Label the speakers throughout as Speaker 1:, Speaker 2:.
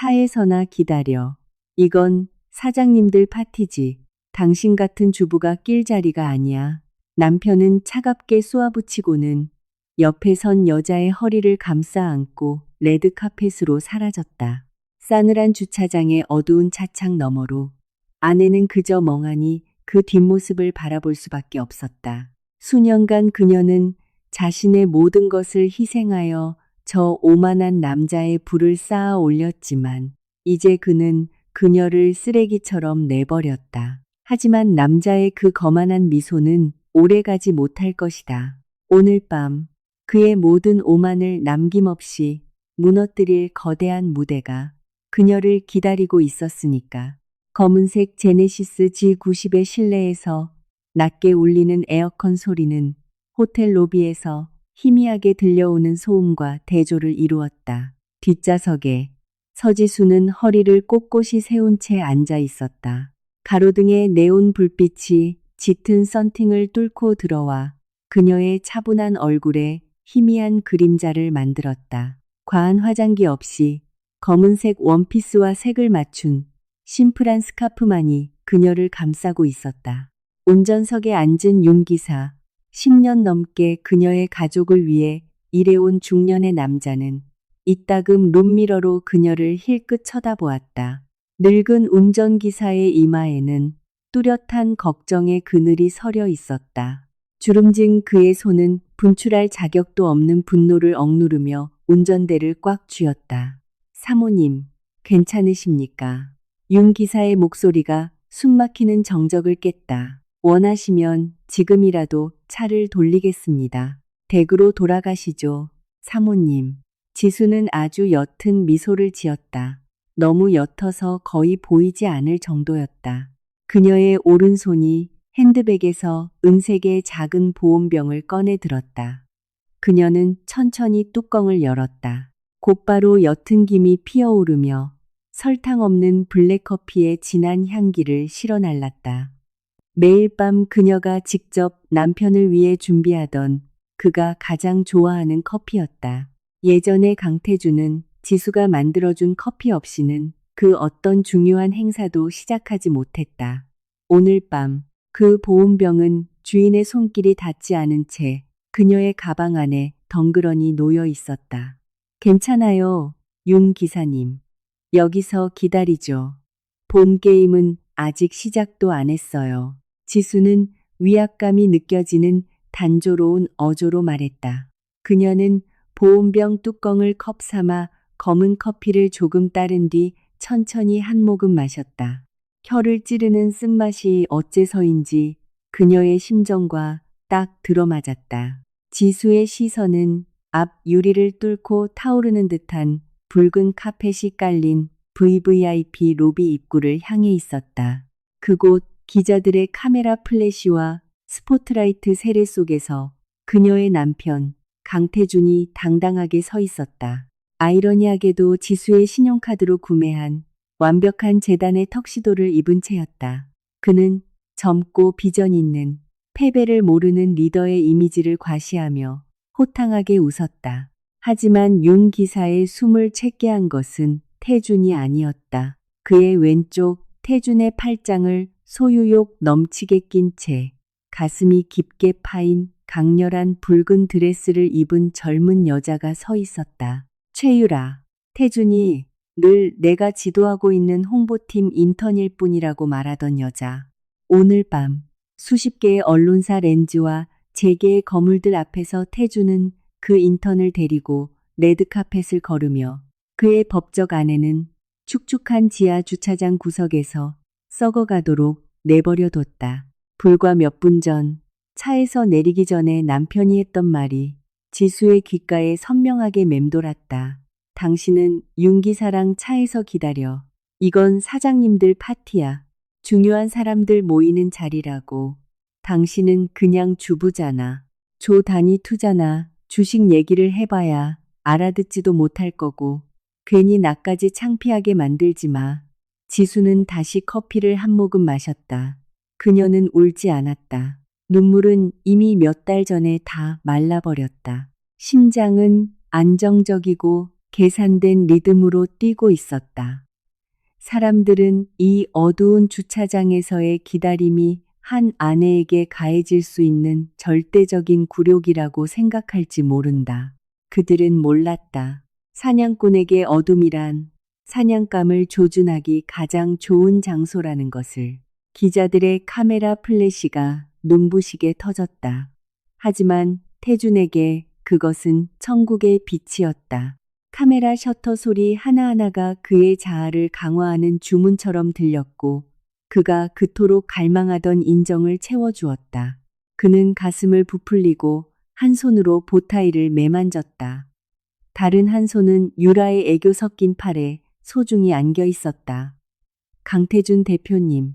Speaker 1: 차에서나 기다려. 이건 사장님들 파티지. 당신 같은 주부가 낄 자리가 아니야. 남편은 차갑게 쏘아붙이고는 옆에 선 여자의 허리를 감싸 안고 레드카펫으로 사라졌다. 싸늘한 주차장의 어두운 차창 너머로 아내는 그저 멍하니 그 뒷모습을 바라볼 수밖에 없었다. 수년간 그녀는 자신의 모든 것을 희생하여 저 오만한 남자의 부를 쌓아 올렸지만 이제 그는 그녀를 쓰레기처럼 내버렸다. 하지만 남자의 그 거만한 미소는 오래가지 못할 것이다. 오늘 밤 그의 모든 오만을 남김없이 무너뜨릴 거대한 무대가 그녀를 기다리고 있었으니까. 검은색 제네시스 G90의 실내에서 낮게 울리는 에어컨 소리는 호텔 로비에서 희미하게 들려오는 소음과 대조를 이루었다. 뒷좌석에 서지수는 허리를 꼿꼿이 세운 채 앉아 있었다. 가로등의 네온 불빛이 짙은 썬팅을 뚫고 들어와 그녀의 차분한 얼굴에 희미한 그림자를 만들었다. 과한 화장기 없이 검은색 원피스와 색을 맞춘 심플한 스카프만이 그녀를 감싸고 있었다. 운전석에 앉은 윤 기사, 10년 넘게 그녀의 가족을 위해 일해온 중년의 남자는 이따금 룸미러로 그녀를 힐끗 쳐다보았다. 늙은 운전기사의 이마에는 뚜렷한 걱정의 그늘이 서려 있었다. 주름진 그의 손은 분출할 자격도 없는 분노를 억누르며 운전대를 꽉 쥐었다. 사모님, 괜찮으십니까? 윤 기사의 목소리가 숨막히는 정적을 깼다. 원하시면 지금이라도 차를 돌리겠습니다. 댁으로 돌아가시죠, 사모님. 지수는 아주 옅은 미소를 지었다. 너무 옅어서 거의 보이지 않을 정도였다. 그녀의 오른손이 핸드백에서 은색의 작은 보온병을 꺼내 들었다. 그녀는 천천히 뚜껑을 열었다. 곧바로 옅은 김이 피어오르며 설탕 없는 블랙커피의 진한 향기를 실어날랐다. 매일 밤 그녀가 직접 남편을 위해 준비하던 그가 가장 좋아하는 커피였다. 예전에 강태주는 지수가 만들어준 커피 없이는 그 어떤 중요한 행사도 시작하지 못했다. 오늘 밤 그 보온병은 주인의 손길이 닿지 않은 채 그녀의 가방 안에 덩그러니 놓여 있었다. 괜찮아요, 윤 기사님. 여기서 기다리죠. 본 게임은 아직 시작도 안 했어요. 지수는 위압감이 느껴지는 단조로운 어조로 말했다. 그녀는 보온병 뚜껑을 컵 삼아 검은 커피를 조금 따른 뒤 천천히 한 모금 마셨다. 혀를 찌르는 쓴맛이 어째서인지 그녀의 심정과 딱 들어맞았다. 지수의 시선은 앞 유리를 뚫고 타오르는 듯한 붉은 카펫이 깔린 VVIP 로비 입구를 향해 있었다. 그곳 기자들의 카메라 플래시와 스포트라이트 세례 속에서 그녀의 남편 강태준이 당당하게 서 있었다. 아이러니하게도 지수의 신용카드로 구매한 완벽한 재단의 턱시도를 입은 채였다. 그는 젊고 비전 있는 패배를 모르는 리더의 이미지를 과시하며 호탕하게 웃었다. 하지만 윤 기사의 숨을 채게 한 것은 태준이 아니었다. 그의 왼쪽 태준의 팔짱을 소유욕 넘치게 낀 채 가슴이 깊게 파인 강렬한 붉은 드레스를 입은 젊은 여자가 서 있었다. 최유라. 태준이 늘 내가 지도하고 있는 홍보팀 인턴일 뿐이라고 말하던 여자. 오늘 밤 수십 개의 언론사 렌즈와 재개의 거물들 앞에서 태준은 그 인턴을 데리고 레드카펫을 걸으며 그의 법적 아내는 축축한 지하 주차장 구석에서 썩어가도록 내버려뒀다. 불과 몇 분 전 차에서 내리기 전에 남편이 했던 말이 지수의 귓가에 선명하게 맴돌았다. 당신은 윤 기사랑 차에서 기다려. 이건 사장님들 파티야. 중요한 사람들 모이는 자리라고. 당신은 그냥 주부잖아. 조 단위 투자나 주식 얘기를 해봐야 알아듣지도 못할 거고 괜히 나까지 창피하게 만들지 마. 지수는 다시 커피를 한 모금 마셨다. 그녀는 울지 않았다. 눈물은 이미 몇 달 전에 다 말라버렸다. 심장은 안정적이고 계산된 리듬으로 뛰고 있었다. 사람들은 이 어두운 주차장에서의 기다림이 한 아내에게 가해질 수 있는 절대적인 굴욕이라고 생각할지 모른다. 그들은 몰랐다. 사냥꾼에게 어둠이란 사냥감을 조준하기 가장 좋은 장소라는 것을. 기자들의 카메라 플래시가 눈부시게 터졌다. 하지만 태준에게 그것은 천국의 빛이었다. 카메라 셔터 소리 하나하나가 그의 자아를 강화하는 주문처럼 들렸고 그가 그토록 갈망하던 인정을 채워주었다. 그는 가슴을 부풀리고 한 손으로 보타이를 매만졌다. 다른 한 손은 유라의 애교 섞인 팔에 소중히 안겨 있었다. 강태준 대표님,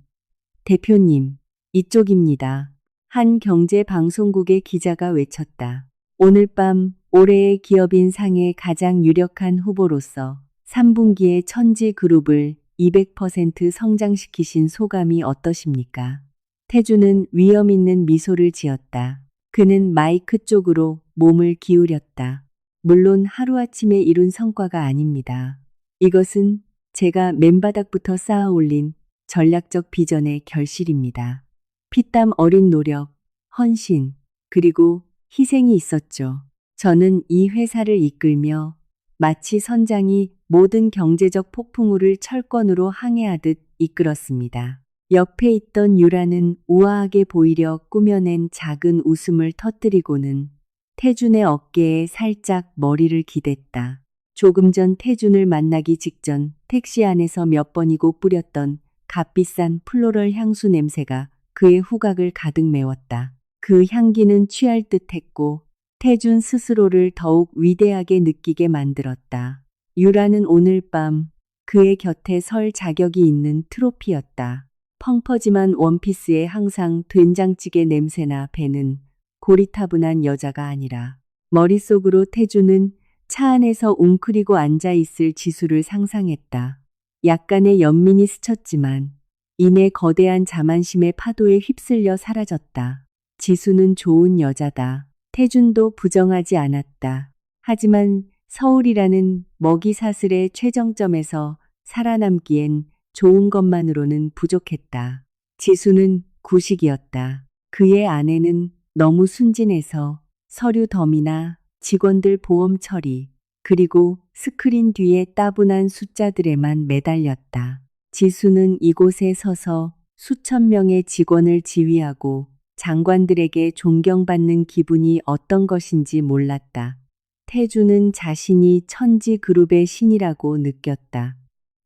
Speaker 1: 이쪽입니다. 한 경제방송국의 기자가 외쳤다. 오늘 밤 올해의 기업인 상의 가장 유력한 후보로서 3분기에 천지그룹을 200% 성장시키신 소감이 어떠십니까? 태주는 위험 있는 미소를 지었다. 그는 마이크 쪽으로 몸을 기울였다. 물론 하루아침에 이룬 성과가 아닙니다. 이것은 제가 맨바닥부터 쌓아 올린 전략적 비전의 결실입니다. 피땀 어린 노력, 헌신, 그리고 희생이 있었죠. 저는 이 회사를 이끌며 마치 선장이 모든 경제적 폭풍우를 철권으로 항해하듯 이끌었습니다. 옆에 있던 유라는 우아하게 보이려 꾸며낸 작은 웃음을 터뜨리고는 태준의 어깨에 살짝 머리를 기댔다. 조금 전 태준을 만나기 직전 택시 안에서 몇 번이고 뿌렸던 값비싼 플로럴 향수 냄새가 그의 후각을 가득 메웠다. 그 향기는 취할 듯했고 태준 스스로를 더욱 위대하게 느끼게 만들었다. 유라는 오늘 밤 그의 곁에 설 자격이 있는 트로피였다. 펑퍼짐한 원피스에 항상 된장찌개 냄새나 배는 고리타분한 여자가 아니라 머릿속으로 태준은 차 안에서 웅크리고 앉아있을 지수를 상상했다. 약간의 연민이 스쳤지만 이내 거대한 자만심의 파도에 휩쓸려 사라졌다. 지수는 좋은 여자다. 태준도 부정하지 않았다. 하지만 서울이라는 먹이사슬의 최정점에서 살아남기엔 좋은 것만으로는 부족했다. 지수는 구식이었다. 그의 아내는 너무 순진해서 서류 덤이나 직원들 보험 처리, 그리고 스크린 뒤에 따분한 숫자들에만 매달렸다. 지수는 이곳에 서서 수천 명의 직원을 지휘하고 장관들에게 존경받는 기분이 어떤 것인지 몰랐다. 태주는 자신이 천지그룹의 신이라고 느꼈다.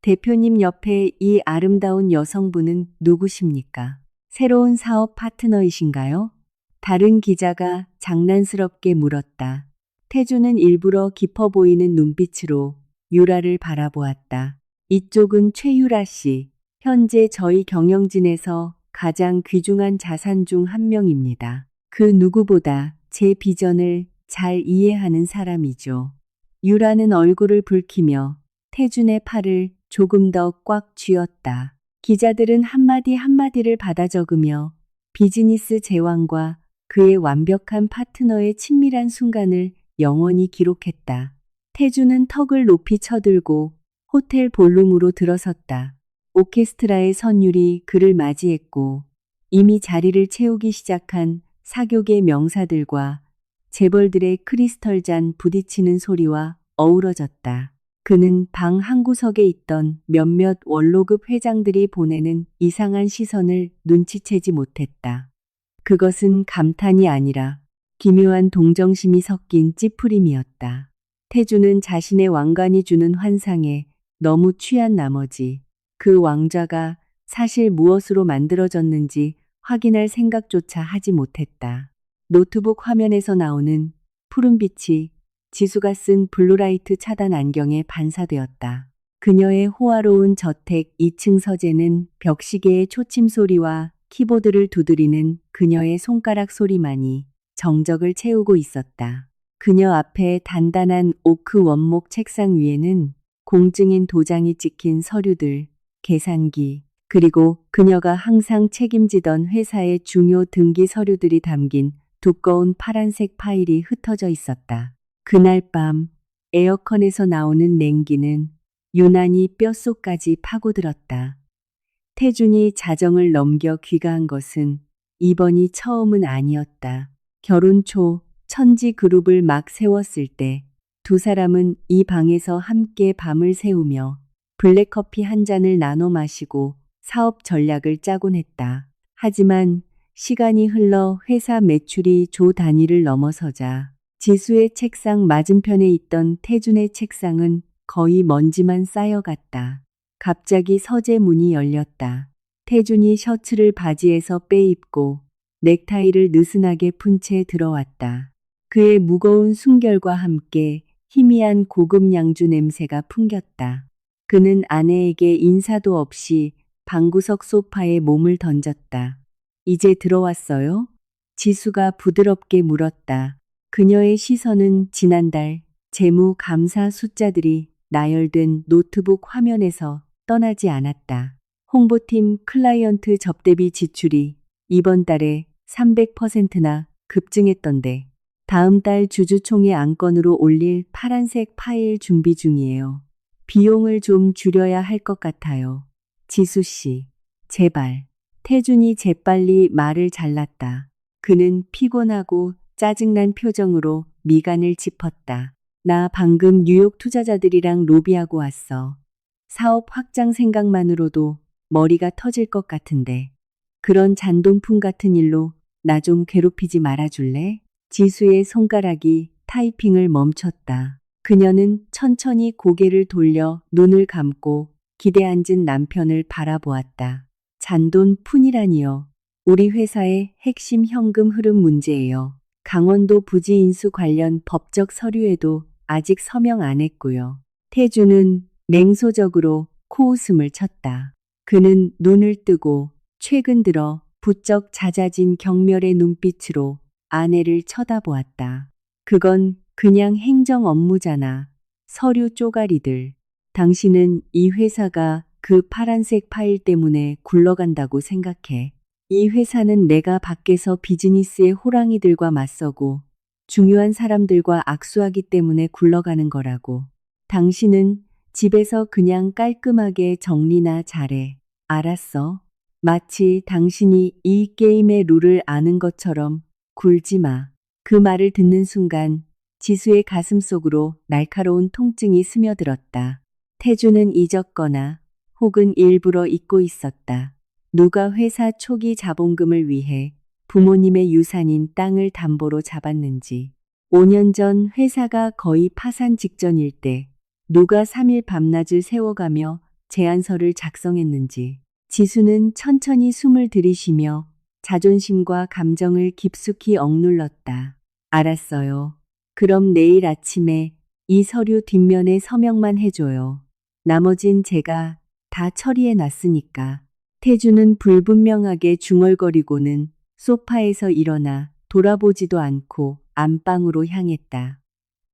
Speaker 1: 대표님 옆에 이 아름다운 여성분은 누구십니까? 새로운 사업 파트너이신가요? 다른 기자가 장난스럽게 물었다. 태주는 일부러 깊어 보이는 눈빛으로 유라를 바라보았다. 이쪽은 최유라 씨. 현재 저희 경영진에서 가장 귀중한 자산 중 한 명입니다. 그 누구보다 제 비전을 잘 이해하는 사람이죠. 유라는 얼굴을 붉히며 태준의 팔을 조금 더 꽉 쥐었다. 기자들은 한마디 한마디를 받아 적으며 비즈니스 제왕과 그의 완벽한 파트너의 친밀한 순간을 영원히 기록했다. 태준은 턱을 높이 쳐들고 호텔 볼룸으로 들어섰다. 오케스트라의 선율이 그를 맞이했고 이미 자리를 채우기 시작한 사교계 명사들과 재벌들의 크리스털잔 부딪히는 소리와 어우러졌다. 그는 방 한구석에 있던 몇몇 원로급 회장들이 보내는 이상한 시선을 눈치채지 못했다. 그것은 감탄이 아니라 기묘한 동정심이 섞인 찌푸림이었다. 태주는 자신의 왕관이 주는 환상에 너무 취한 나머지 그 왕좌가 사실 무엇으로 만들어졌는지 확인할 생각조차 하지 못했다. 노트북 화면에서 나오는 푸른빛이 지수가 쓴 블루라이트 차단 안경에 반사되었다. 그녀의 호화로운 저택 2층 서재는 벽시계의 초침 소리와 키보드를 두드리는 그녀의 손가락 소리만이 정적을 채우고 있었다. 그녀 앞에 단단한 오크 원목 책상 위에는 공증인 도장이 찍힌 서류들, 계산기, 그리고 그녀가 항상 책임지던 회사의 중요 등기 서류들이 담긴 두꺼운 파란색 파일이 흩어져 있었다. 그날 밤 에어컨에서 나오는 냉기는 유난히 뼛속까지 파고들었다. 태준이 자정을 넘겨 귀가한 것은 이번이 처음은 아니었다. 결혼 초 천지 그룹을 막 세웠을 때 두 사람은 이 방에서 함께 밤을 새우며 블랙커피 한 잔을 나눠 마시고 사업 전략을 짜곤 했다. 하지만 시간이 흘러 회사 매출이 조 단위를 넘어서자 지수의 책상 맞은편에 있던 태준의 책상은 거의 먼지만 쌓여갔다. 갑자기 서재 문이 열렸다. 태준이 셔츠를 바지에서 빼입고 넥타이를 느슨하게 푼 채 들어왔다. 그의 무거운 숨결과 함께 희미한 고급 양주 냄새가 풍겼다. 그는 아내에게 인사도 없이 방구석 소파에 몸을 던졌다. 이제 들어왔어요? 지수가 부드럽게 물었다. 그녀의 시선은 지난달 재무 감사 숫자들이 나열된 노트북 화면에서 떠나지 않았다. 홍보팀 클라이언트 접대비 지출이 이번 달에 300%나 급증했던데 다음 달 주주총회 안건으로 올릴 파란색 파일 준비 중이에요. 비용을 좀 줄여야 할 것 같아요. 지수 씨, 제발. 태준이 재빨리 말을 잘랐다. 그는 피곤하고 짜증난 표정으로 미간을 짚었다. 나 방금 뉴욕 투자자들이랑 로비하고 왔어. 사업 확장 생각만으로도 머리가 터질 것 같은데. 그런 잔동품 같은 일로 나 좀 괴롭히지 말아줄래? 지수의 손가락이 타이핑을 멈췄다. 그녀는 천천히 고개를 돌려 눈을 감고 기대 앉은 남편을 바라보았다. 잔돈푼이라니요. 우리 회사의 핵심 현금 흐름 문제예요. 강원도 부지 인수 관련 법적 서류에도 아직 서명 안 했고요. 태주는 냉소적으로 코웃음을 쳤다. 그는 눈을 뜨고 최근 들어 부쩍 잦아진 경멸의 눈빛으로 아내를 쳐다보았다. 그건 그냥 행정 업무잖아. 서류 쪼가리들. 당신은 이 회사가 그 파란색 파일 때문에 굴러간다고 생각해. 이 회사는 내가 밖에서 비즈니스의 호랑이들과 맞서고 중요한 사람들과 악수하기 때문에 굴러가는 거라고. 당신은 집에서 그냥 깔끔하게 정리나 잘해. 알았어? 마치 당신이 이 게임의 룰을 아는 것처럼 굴지 마. 그 말을 듣는 순간 지수의 가슴 속으로 날카로운 통증이 스며들었다. 태주는 잊었거나 혹은 일부러 잊고 있었다. 누가 회사 초기 자본금을 위해 부모님의 유산인 땅을 담보로 잡았는지. 5년 전 회사가 거의 파산 직전일 때 누가 3일 밤낮을 세워가며 제안서를 작성했는지. 지수는 천천히 숨을 들이쉬며 자존심과 감정을 깊숙이 억눌렀다. 알았어요. 그럼 내일 아침에 이 서류 뒷면에 서명만 해줘요. 나머진 제가 다 처리해 놨으니까. 태주는 불분명하게 중얼거리고는 소파에서 일어나 돌아보지도 않고 안방으로 향했다.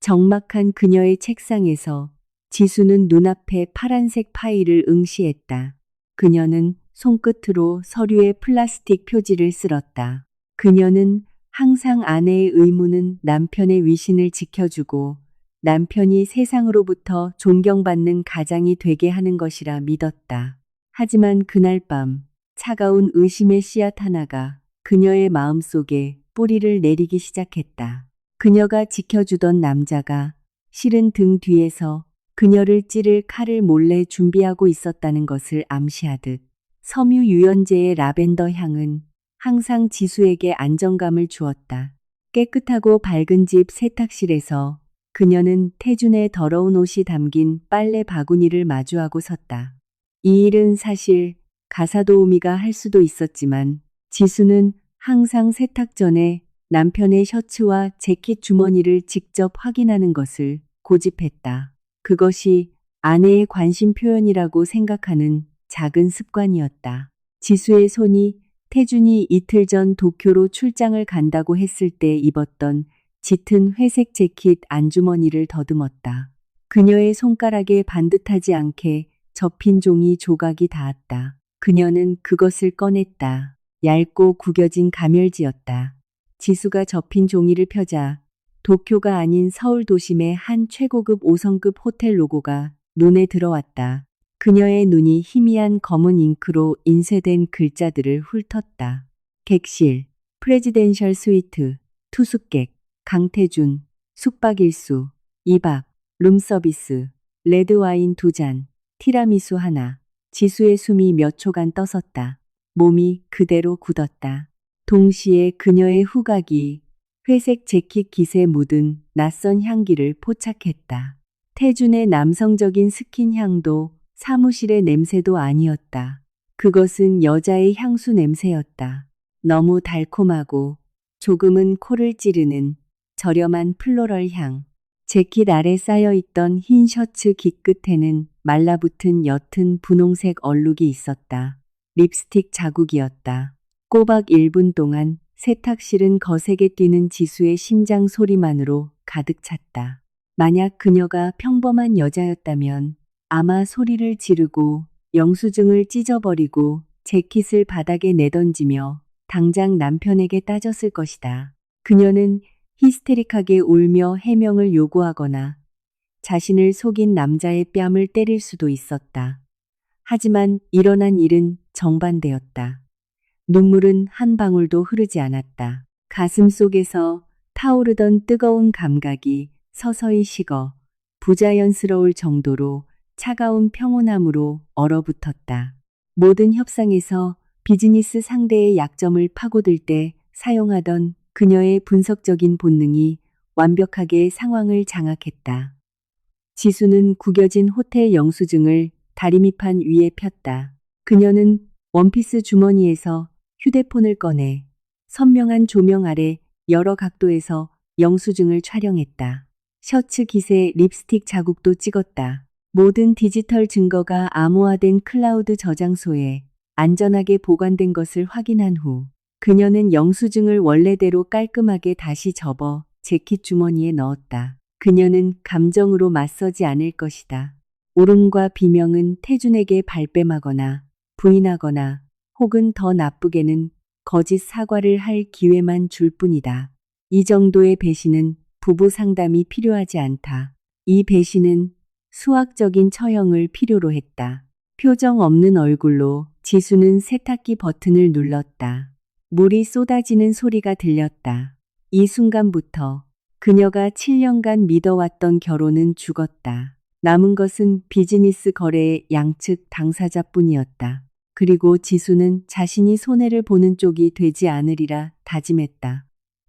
Speaker 1: 적막한 그녀의 책상에서 지수는 눈앞에 파란색 파일을 응시했다. 그녀는 손끝으로 서류에 플라스틱 표지를 쓸었다. 그녀는 항상 아내의 의무는 남편의 위신을 지켜주고 남편이 세상으로부터 존경받는 가장이 되게 하는 것이라 믿었다. 하지만 그날 밤 차가운 의심의 씨앗 하나가 그녀의 마음속에 뿌리를 내리기 시작했다. 그녀가 지켜주던 남자가 실은 등 뒤에서 그녀를 찌를 칼을 몰래 준비하고 있었다는 것을 암시하듯 섬유 유연제의 라벤더 향은 항상 지수에게 안정감을 주었다. 깨끗하고 밝은 집 세탁실에서 그녀는 태준의 더러운 옷이 담긴 빨래 바구니를 마주하고 섰다. 이 일은 사실 가사도우미가 할 수도 있었지만 지수는 항상 세탁 전에 남편의 셔츠와 재킷 주머니를 직접 확인하는 것을 고집했다. 그것이 아내의 관심 표현이라고 생각하는 작은 습관이었다. 지수의 손이 태준이 이틀 전 도쿄로 출장을 간다고 했을 때 입었던 짙은 회색 재킷 안주머니를 더듬었다. 그녀의 손가락에 반듯하지 않게 접힌 종이 조각이 닿았다. 그녀는 그것을 꺼냈다. 얇고 구겨진 가멸지였다. 지수가 접힌 종이를 펴자 도쿄가 아닌 서울 도심의 한 최고급 5성급 호텔 로고가 눈에 들어왔다. 그녀의 눈이 희미한 검은 잉크로 인쇄된 글자들을 훑었다. 객실, 프레지덴셜 스위트, 투숙객, 강태준, 숙박 일수, 2박, 룸서비스, 레드와인 2잔, 티라미수 하나. 지수의 숨이 몇 초간 떠섰다. 몸이 그대로 굳었다. 동시에 그녀의 후각이 회색 재킷 깃에 묻은 낯선 향기를 포착했다. 태준의 남성적인 스킨 향도 사무실의 냄새도 아니었다. 그것은 여자의 향수 냄새였다. 너무 달콤하고 조금은 코를 찌르는 저렴한 플로럴 향. 재킷 아래 쌓여있던 흰 셔츠 깃끝에는 말라붙은 옅은 분홍색 얼룩이 있었다. 립스틱 자국이었다. 꼬박 1분 동안 세탁실은 거세게 뛰는 지수의 심장 소리만으로 가득 찼다. 만약 그녀가 평범한 여자였다면 아마 소리를 지르고 영수증을 찢어버리고 재킷을 바닥에 내던지며 당장 남편에게 따졌을 것이다. 그녀는 히스테릭하게 울며 해명을 요구하거나 자신을 속인 남자의 뺨을 때릴 수도 있었다. 하지만 일어난 일은 정반대였다. 눈물은 한 방울도 흐르지 않았다. 가슴 속에서 타오르던 뜨거운 감각이 서서히 식어 부자연스러울 정도로 차가운 평온함으로 얼어붙었다. 모든 협상에서 비즈니스 상대의 약점을 파고들 때 사용하던 그녀의 분석적인 본능이 완벽하게 상황을 장악했다. 지수는 구겨진 호텔 영수증을 다리미판 위에 폈다. 그녀는 원피스 주머니에서 휴대폰을 꺼내 선명한 조명 아래 여러 각도에서 영수증을 촬영했다. 셔츠 깃에 립스틱 자국도 찍었다. 모든 디지털 증거가 암호화된 클라우드 저장소에 안전하게 보관된 것을 확인한 후 그녀는 영수증을 원래대로 깔끔하게 다시 접어 재킷 주머니에 넣었다. 그녀는 감정으로 맞서지 않을 것이다. 옳음과 비명은 태준에게 발뺌하거나 부인하거나 혹은 더 나쁘게는 거짓 사과를 할 기회만 줄 뿐이다. 이 정도의 배신은 부부 상담이 필요하지 않다. 이 배신은 수학적인 처형을 필요로 했다. 표정 없는 얼굴로 지수는 세탁기 버튼을 눌렀다. 물이 쏟아지는 소리가 들렸다. 이 순간부터 그녀가 7년간 믿어왔던 결혼은 죽었다. 남은 것은 비즈니스 거래의 양측 당사자뿐이었다. 그리고 지수는 자신이 손해를 보는 쪽이 되지 않으리라 다짐했다.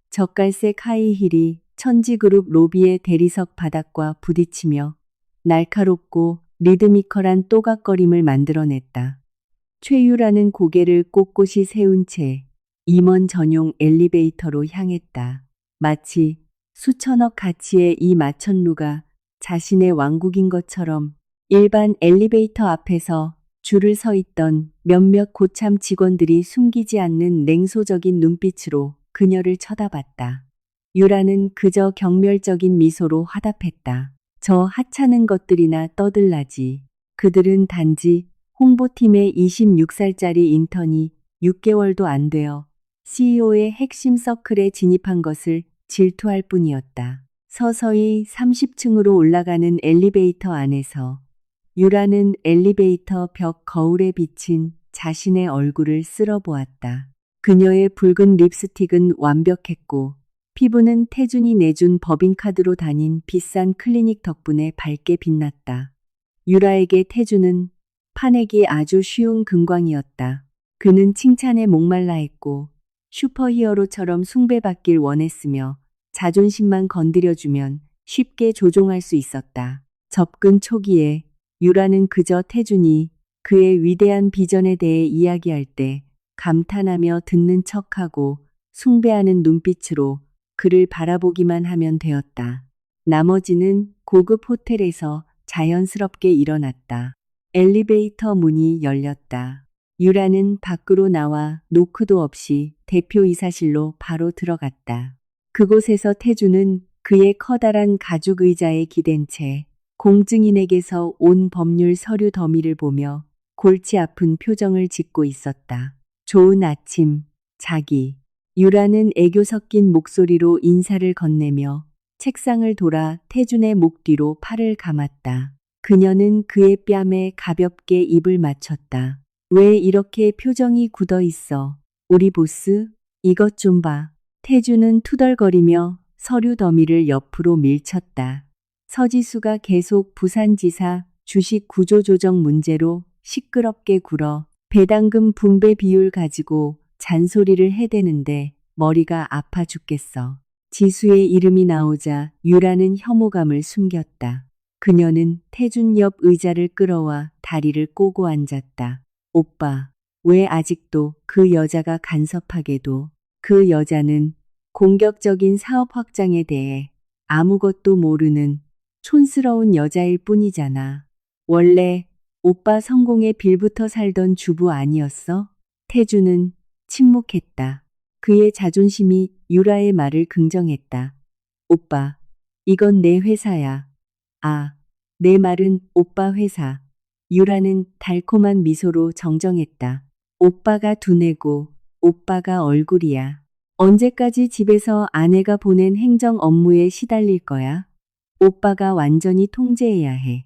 Speaker 1: 젓갈색 하이힐이 천지그룹 로비의 대리석 바닥과 부딪히며 날카롭고 리드미컬한 또각거림을 만들어냈다. 최유라는 고개를 꼿꼿이 세운 채 임원 전용 엘리베이터로 향했다. 마치 수천억 가치의 이 마천루가 자신의 왕국인 것처럼 일반 엘리베이터 앞에서 줄을 서 있던 몇몇 고참 직원들이 숨기지 않는 냉소적인 눈빛으로 그녀를 쳐다봤다. 유라는 그저 경멸적인 미소로 화답했다. 저 하찮은 것들이나 떠들라지. 그들은 단지 홍보팀의 26살짜리 인턴이 6개월도 안 되어 CEO의 핵심 서클에 진입한 것을 질투할 뿐이었다. 서서히 30층으로 올라가는 엘리베이터 안에서 유라는 엘리베이터 벽 거울에 비친 자신의 얼굴을 쓸어보았다. 그녀의 붉은 립스틱은 완벽했고 피부는 태준이 내준 법인카드로 다닌 비싼 클리닉 덕분에 밝게 빛났다. 유라에게 태준은 파내기 아주 쉬운 금광이었다. 그는 칭찬에 목말라 했고 슈퍼히어로처럼 숭배받길 원했으며 자존심만 건드려주면 쉽게 조종할 수 있었다. 접근 초기에 유라는 그저 태준이 그의 위대한 비전에 대해 이야기할 때 감탄하며 듣는 척하고 숭배하는 눈빛으로 그를 바라보기만 하면 되었다. 나머지는 고급 호텔에서 자연스럽게 일어났다. 엘리베이터 문이 열렸다. 유라는 밖으로 나와 노크도 없이 대표이사실로 바로 들어갔다. 그곳에서 태준은 그의 커다란 가죽 의자에 기댄 채 공증인에게서 온 법률 서류 더미를 보며 골치 아픈 표정을 짓고 있었다. 좋은 아침, 자기. 유라는 애교 섞인 목소리로 인사를 건네며 책상을 돌아 태준의 목 뒤로 팔을 감았다. 그녀는 그의 뺨에 가볍게 입을 맞췄다. 왜 이렇게 표정이 굳어 있어? 우리 보스, 이것 좀 봐. 태준은 투덜거리며 서류 더미를 옆으로 밀쳤다. 서지수가 계속 부산지사 주식 구조조정 문제로 시끄럽게 굴어 배당금 분배 비율 가지고 잔소리를 해대는데 머리가 아파 죽겠어. 지수의 이름이 나오자 유라는 혐오감을 숨겼다. 그녀는 태준 옆 의자를 끌어와 다리를 꼬고 앉았다. 오빠, 왜 아직도 그 여자가 간섭하게도? 그 여자는 공격적인 사업 확장에 대해 아무것도 모르는 촌스러운 여자일 뿐이잖아. 원래 오빠 성공의 빌부터 살던 주부 아니었어? 태주는 침묵했다. 그의 자존심이 유라의 말을 긍정했다. 오빠, 이건 내 회사야. 아, 내 말은 오빠 회사. 유라는 달콤한 미소로 정정했다. 오빠가 두뇌고 오빠가 얼굴이야. 언제까지 집에서 아내가 보낸 행정 업무에 시달릴 거야? 오빠가 완전히 통제해야 해.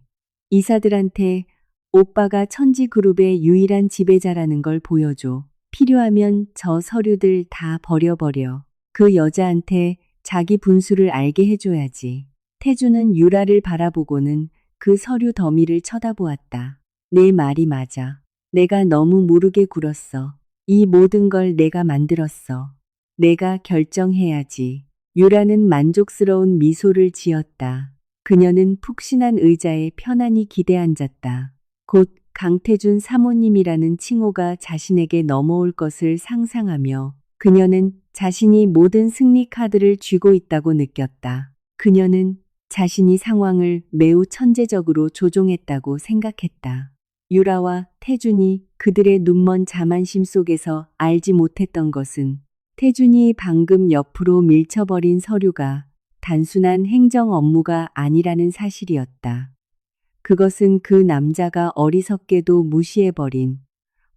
Speaker 1: 이사들한테 오빠가 천지그룹의 유일한 지배자라는 걸 보여줘. 필요하면 저 서류들 다 버려버려. 그 여자한테 자기 분수를 알게 해줘야지. 태주는 유라를 바라보고는 그 서류 더미를 쳐다보았다. 내 말이 맞아. 내가 너무 무르게 굴었어. 이 모든 걸 내가 만들었어. 내가 결정해야지. 유라는 만족스러운 미소를 지었다. 그녀는 푹신한 의자에 편안히 기대앉았다. 곧 강태준 사모님이라는 칭호가 자신에게 넘어올 것을 상상하며 그녀는 자신이 모든 승리 카드를 쥐고 있다고 느꼈다. 그녀는 자신이 상황을 매우 천재적으로 조종했다고 생각했다. 유라와 태준이 그들의 눈먼 자만심 속에서 알지 못했던 것은 태준이 방금 옆으로 밀쳐버린 서류가 단순한 행정 업무가 아니라는 사실이었다. 그것은 그 남자가 어리석게도 무시해버린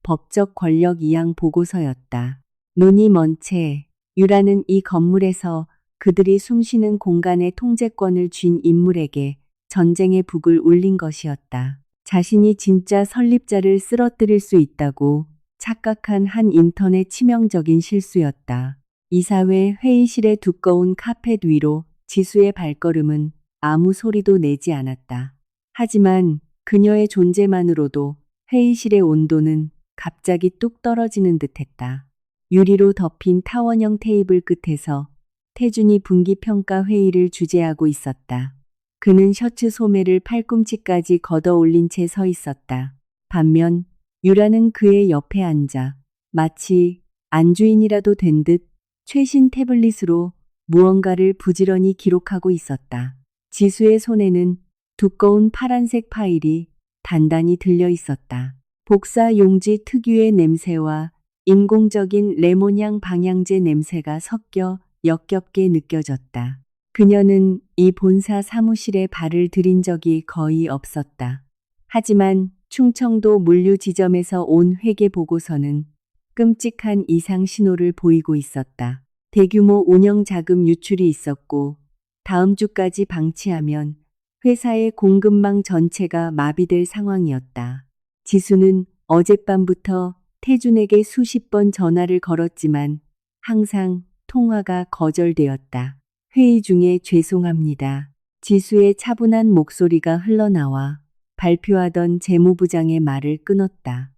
Speaker 1: 법적 권력 이양 보고서였다. 눈이 먼 채 유라는 이 건물에서 그들이 숨쉬는 공간의 통제권을 쥔 인물에게 전쟁의 북을 울린 것이었다. 자신이 진짜 설립자를 쓰러뜨릴 수 있다고 착각한 한 인턴의 치명적인 실수였다. 이사회 회의실의 두꺼운 카펫 위로 지수의 발걸음은 아무 소리도 내지 않았다. 하지만 그녀의 존재만으로도 회의실의 온도는 갑자기 뚝 떨어지는 듯했다. 유리로 덮인 타원형 테이블 끝에서 태준이 분기평가 회의를 주재하고 있었다. 그는 셔츠 소매를 팔꿈치까지 걷어 올린 채 서 있었다. 반면 유라는 그의 옆에 앉아 마치 안주인이라도 된 듯 최신 태블릿으로 무언가를 부지런히 기록하고 있었다. 지수의 손에는 두꺼운 파란색 파일이 단단히 들려 있었다. 복사 용지 특유의 냄새와 인공적인 레몬향 방향제 냄새가 섞여 역겹게 느껴졌다. 그녀는 이 본사 사무실에 발을 들인 적이 거의 없었다. 하지만 충청도 물류 지점에서 온 회계 보고서는 끔찍한 이상 신호를 보이고 있었다. 대규모 운영 자금 유출이 있었고 다음 주까지 방치하면 회사의 공급망 전체가 마비될 상황이었다. 지수는 어젯밤부터 태준에게 수십 번 전화를 걸었지만 항상 통화가 거절되었다. 회의 중에 죄송합니다. 지수의 차분한 목소리가 흘러나와 발표하던 재무부장의 말을 끊었다.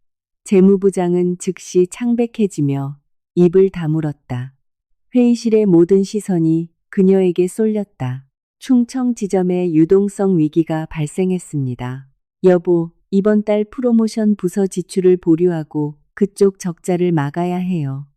Speaker 1: 재무부장은 즉시 창백해지며 입을 다물었다. 회의실의 모든 시선이 그녀에게 쏠렸다. 충청 지점에 유동성 위기가 발생했습니다. 여보, 이번 달 프로모션 부서 지출을 보류하고 그쪽 적자를 막아야 해요.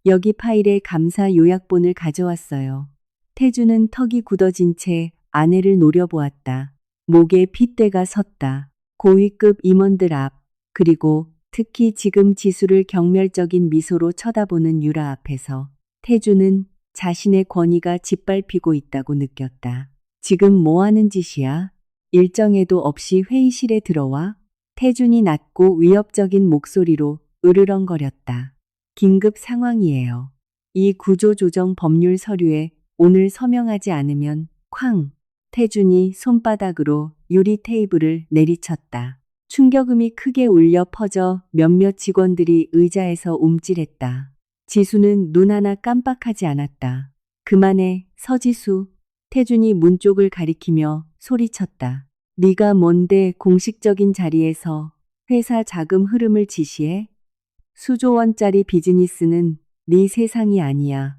Speaker 1: 여기 파일에 감사 요약본을 가져왔어요. 태주는 턱이 굳어진 채 아내를 노려보았다. 목에 핏대가 섰다. 고위급 임원들 앞, 그리고 특히 지금 지수를 경멸적인 미소로 쳐다보는 유라 앞에서 태주는 자신의 권위가 짓밟히고 있다고 느꼈다. 지금 뭐 하는 짓이야? 일정에도 없이 회의실에 들어와? 태준이 낮고 위협적인 목소리로 으르렁거렸다. 긴급 상황이에요. 이 구조조정 법률 서류에 오늘 서명하지 않으면 쾅! 태준이 손바닥으로 유리 테이블을 내리쳤다. 충격음이 크게 울려 퍼져 몇몇 직원들이 의자에서 움찔했다. 지수는 눈 하나 깜빡하지 않았다. 그만해, 서지수. 태준이 문 쪽을 가리키며 소리쳤다. 네가 뭔데 공식적인 자리에서 회사 자금 흐름을 지시해? 수조 원짜리 비즈니스는 네 세상이 아니야.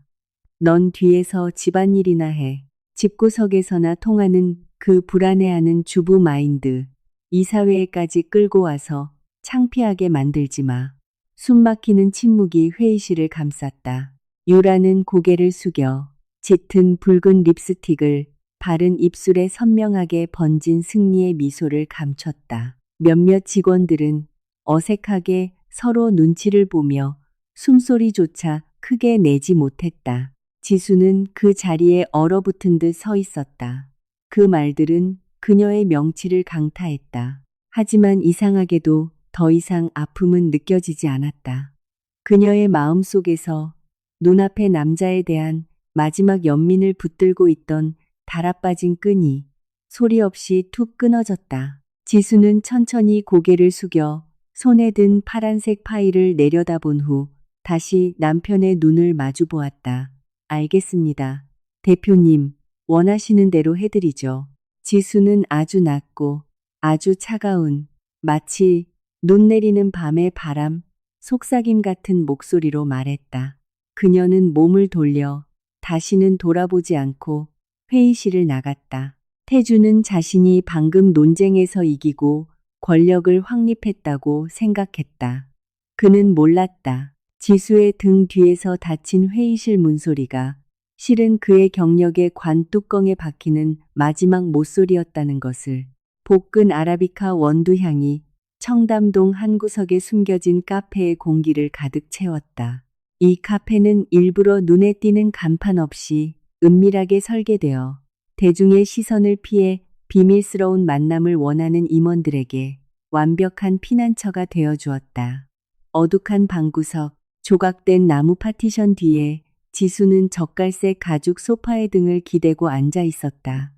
Speaker 1: 넌 뒤에서 집안일이나 해. 집구석에서나 통하는 그 불안해하는 주부 마인드. 이사회에까지 끌고 와서 창피하게 만들지 마. 숨막히는 침묵이 회의실을 감쌌다. 유라는 고개를 숙여 짙은 붉은 립스틱을 바른 입술에 선명하게 번진 승리의 미소를 감췄다. 몇몇 직원들은 어색하게 서로 눈치를 보며 숨소리조차 크게 내지 못했다. 지수는 그 자리에 얼어붙은 듯 서 있었다. 그 말들은 그녀의 명치를 강타했다. 하지만 이상하게도 더 이상 아픔은 느껴지지 않았다. 그녀의 마음속에서 눈앞의 남자에 대한 마지막 연민을 붙들고 있던 달아빠진 끈이 소리 없이 툭 끊어졌다. 지수는 천천히 고개를 숙여 손에 든 파란색 파일을 내려다본 후 다시 남편의 눈을 마주 보았다. 알겠습니다. 대표님, 원하시는 대로 해드리죠. 지수는 아주 낮고 아주 차가운 마치 눈 내리는 밤의 바람, 속삭임 같은 목소리로 말했다. 그녀는 몸을 돌려 다시는 돌아보지 않고 회의실을 나갔다. 태주는 자신이 방금 논쟁에서 이기고 권력을 확립했다고 생각했다. 그는 몰랐다. 지수의 등 뒤에서 닫힌 회의실 문소리가 실은 그의 경력의 관뚜껑에 박히는 마지막 못소리였다는 것을. 볶은 아라비카 원두향이 청담동 한 구석에 숨겨진 카페의 공기를 가득 채웠다. 이 카페는 일부러 눈에 띄는 간판 없이 은밀하게 설계되어 대중의 시선을 피해 비밀스러운 만남을 원하는 임원들에게 완벽한 피난처가 되어 주었다. 어둑한 방구석, 조각된 나무 파티션 뒤에 지수는 젓갈색 가죽 소파의 등을 기대고 앉아 있었다.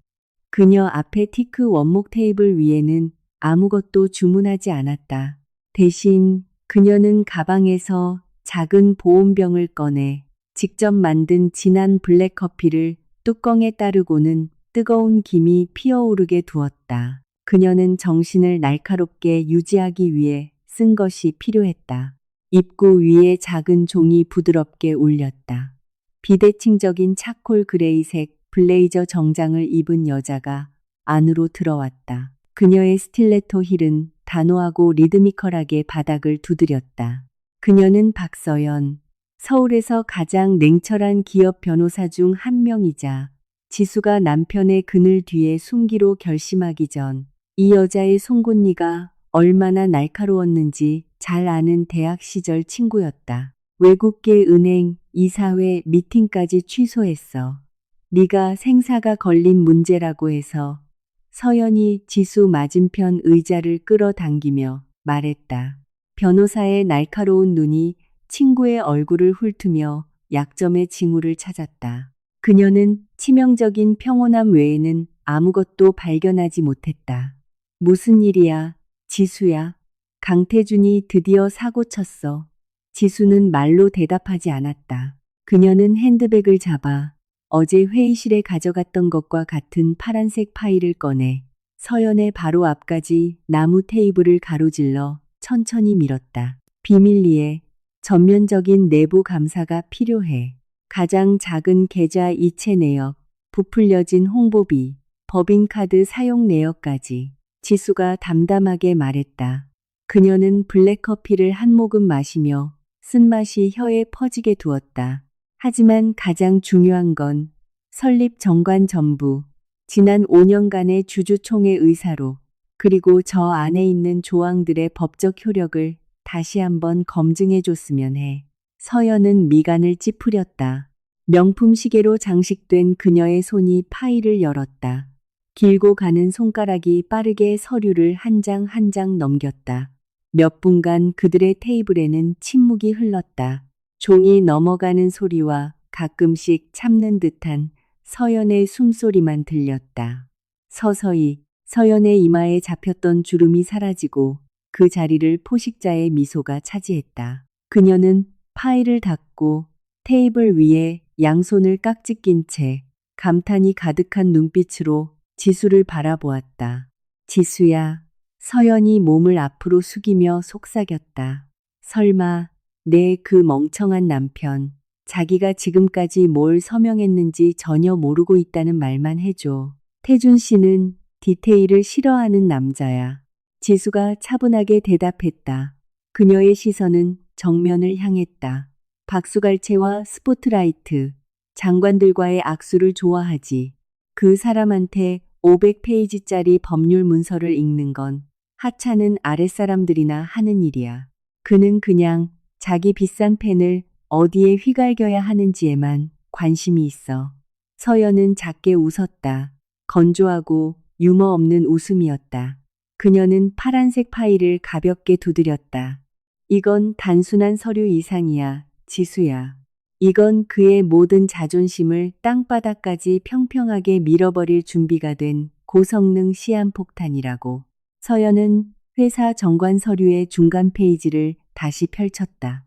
Speaker 1: 그녀 앞에 티크 원목 테이블 위에는 아무것도 주문하지 않았다. 대신 그녀는 가방에서 작은 보온병을 꺼내 직접 만든 진한 블랙커피를 뚜껑에 따르고는 뜨거운 김이 피어오르게 두었다. 그녀는 정신을 날카롭게 유지하기 위해 쓴 것이 필요했다. 입구 위에 작은 종이 부드럽게 울렸다. 비대칭적인 차콜 그레이색 블레이저 정장을 입은 여자가 안으로 들어왔다. 그녀의 스틸레토 힐은 단호하고 리드미컬하게 바닥을 두드렸다. 그녀는 박서연, 서울에서 가장 냉철한 기업 변호사 중 한 명이자 지수가 남편의 그늘 뒤에 숨기로 결심하기 전 이 여자의 송곳니가 얼마나 날카로웠는지 잘 아는 대학 시절 친구였다. 외국계 은행, 이사회 미팅까지 취소했어. 네가 생사가 걸린 문제라고 해서 서연이 지수 맞은편 의자를 끌어당기며 말했다. 변호사의 날카로운 눈이 친구의 얼굴을 훑으며 약점의 징후를 찾았다. 그녀는 치명적인 평온함 외에는 아무것도 발견하지 못했다. 무슨 일이야, 지수야? 강태준이 드디어 사고 쳤어. 지수는 말로 대답하지 않았다. 그녀는 핸드백을 잡아 어제 회의실에 가져갔던 것과 같은 파란색 파일을 꺼내 서연의 바로 앞까지 나무 테이블을 가로질러 천천히 밀었다. 비밀리에 전면적인 내부 감사가 필요해. 가장 작은 계좌 이체 내역, 부풀려진 홍보비, 법인카드 사용 내역까지. 지수가 담담하게 말했다. 그녀는 블랙커피를 한 모금 마시며 쓴맛이 혀에 퍼지게 두었다. 하지만 가장 중요한 건 설립 정관 전부, 지난 5년간의 주주총회 의사로, 그리고 저 안에 있는 조항들의 법적 효력을 다시 한번 검증해 줬으면 해. 서연은 미간을 찌푸렸다. 명품 시계로 장식된 그녀의 손이 파일을 열었다. 길고 가는 손가락이 빠르게 서류를 한 장 한 장 넘겼다. 몇 분간 그들의 테이블에는 침묵이 흘렀다. 종이 넘어가는 소리와 가끔씩 참는 듯한 서연의 숨소리만 들렸다. 서서히 서연의 이마에 잡혔던 주름이 사라지고 그 자리를 포식자의 미소가 차지했다. 그녀는 파일을 닫고 테이블 위에 양손을 깍지 낀 채 감탄이 가득한 눈빛으로 지수를 바라보았다. 지수야. 서연이 몸을 앞으로 숙이며 속삭였다. 설마 내 그 멍청한 남편, 자기가 지금까지 뭘 서명했는지 전혀 모르고 있다는 말만 해줘. 태준 씨는 디테일을 싫어하는 남자야. 지수가 차분하게 대답했다. 그녀의 시선은 정면을 향했다. 박수갈채와 스포트라이트, 장관들과의 악수를 좋아하지. 그 사람한테 500페이지짜리 법률 문서를 읽는 건 하찮은 아랫사람들이나 하는 일이야. 그는 그냥 자기 비싼 펜을 어디에 휘갈겨야 하는지에만 관심이 있어. 서연은 작게 웃었다. 건조하고 유머 없는 웃음이었다. 그녀는 파란색 파일을 가볍게 두드렸다. 이건 단순한 서류 이상이야, 지수야. 이건 그의 모든 자존심을 땅바닥까지 평평하게 밀어버릴 준비가 된 고성능 시한폭탄이라고. 서연은 회사 정관 서류의 중간 페이지를 다시 펼쳤다.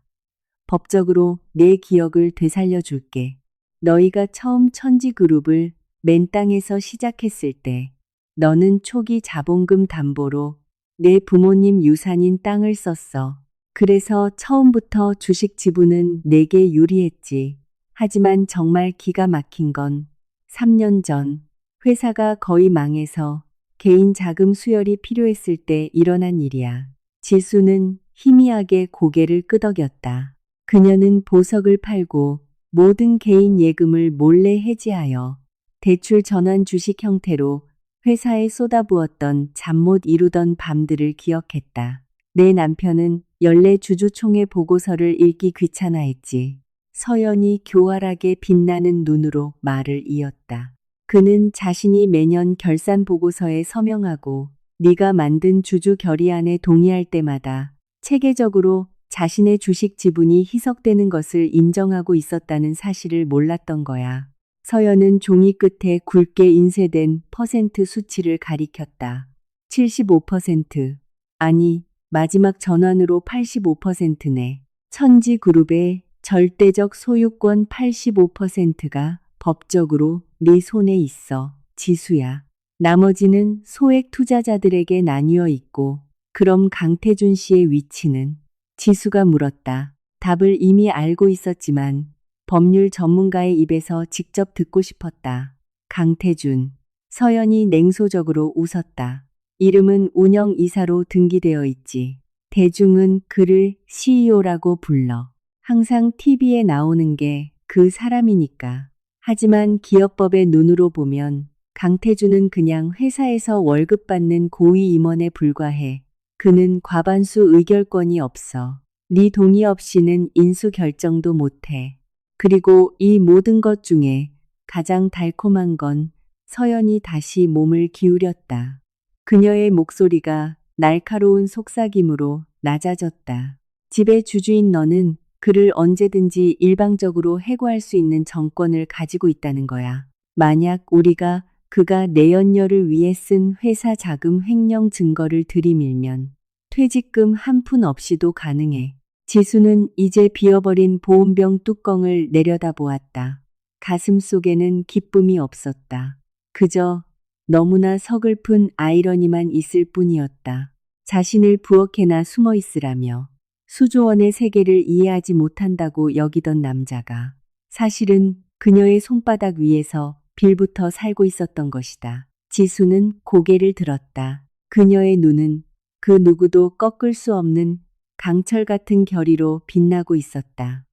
Speaker 1: 법적으로 내 기억을 되살려 줄게. 너희가 처음 천지그룹을 맨 땅에서 시작했을 때 너는 초기 자본금 담보로 내 부모님 유산인 땅을 썼어. 그래서 처음부터 주식 지분은 내게 유리했지. 하지만 정말 기가 막힌 건 3년 전 회사가 거의 망해서 개인 자금 수혈이 필요했을 때 일어난 일이야. 지수는 희미하게 고개를 끄덕였다. 그녀는 보석을 팔고 모든 개인 예금을 몰래 해지하여 대출 전환 주식 형태로 회사에 쏟아부었던 잠 못 이루던 밤들을 기억했다. 내 남편은 연례 주주총회 보고서를 읽기 귀찮아했지. 서연이 교활하게 빛나는 눈으로 말을 이었다. 그는 자신이 매년 결산 보고서에 서명하고 네가 만든 주주 결의안에 동의할 때마다 체계적으로 자신의 주식 지분이 희석되는 것을 인정하고 있었다는 사실을 몰랐던 거야. 서연은 종이 끝에 굵게 인쇄된 퍼센트 수치를 가리켰다. 75%. 아니, 마지막 전환으로 85%네. 천지그룹의 절대적 소유권 85%가 법적으로 네 손에 있어, 지수야. 나머지는 소액 투자자들에게 나뉘어 있고, 그럼 강태준 씨의 위치는? 지수가 물었다. 답을 이미 알고 있었지만 법률 전문가의 입에서 직접 듣고 싶었다. 강태준. 서연이 냉소적으로 웃었다. 이름은 운영이사로 등기되어 있지. 대중은 그를 CEO라고 불러. 항상 TV에 나오는 게 그 사람이니까. 하지만 기업법의 눈으로 보면 강태준은 그냥 회사에서 월급 받는 고위 임원에 불과해. 그는 과반수 의결권이 없어. 네 동의 없이는 인수 결정도 못해. 그리고 이 모든 것 중에 가장 달콤한 건 서연이 다시 몸을 기울였다. 그녀의 목소리가 날카로운 속삭임으로 낮아졌다. 집의 주주인 너는 그를 언제든지 일방적으로 해고할 수 있는 정권을 가지고 있다는 거야. 만약 우리가 그가 내연녀를 위해 쓴 회사 자금 횡령 증거를 들이밀면 퇴직금 한 푼 없이도 가능해. 지수는 이제 비어버린 보온병 뚜껑을 내려다보았다. 가슴 속에는 기쁨이 없었다. 그저 너무나 서글픈 아이러니만 있을 뿐이었다. 자신을 부엌에나 숨어 있으라며 수조원의 세계를 이해하지 못한다고 여기던 남자가 사실은 그녀의 손바닥 위에서 빌부터 살고 있었던 것이다. 지수는 고개를 들었다. 그녀의 눈은 그 누구도 꺾을 수 없는 강철 같은 결의로 빛나고 있었다.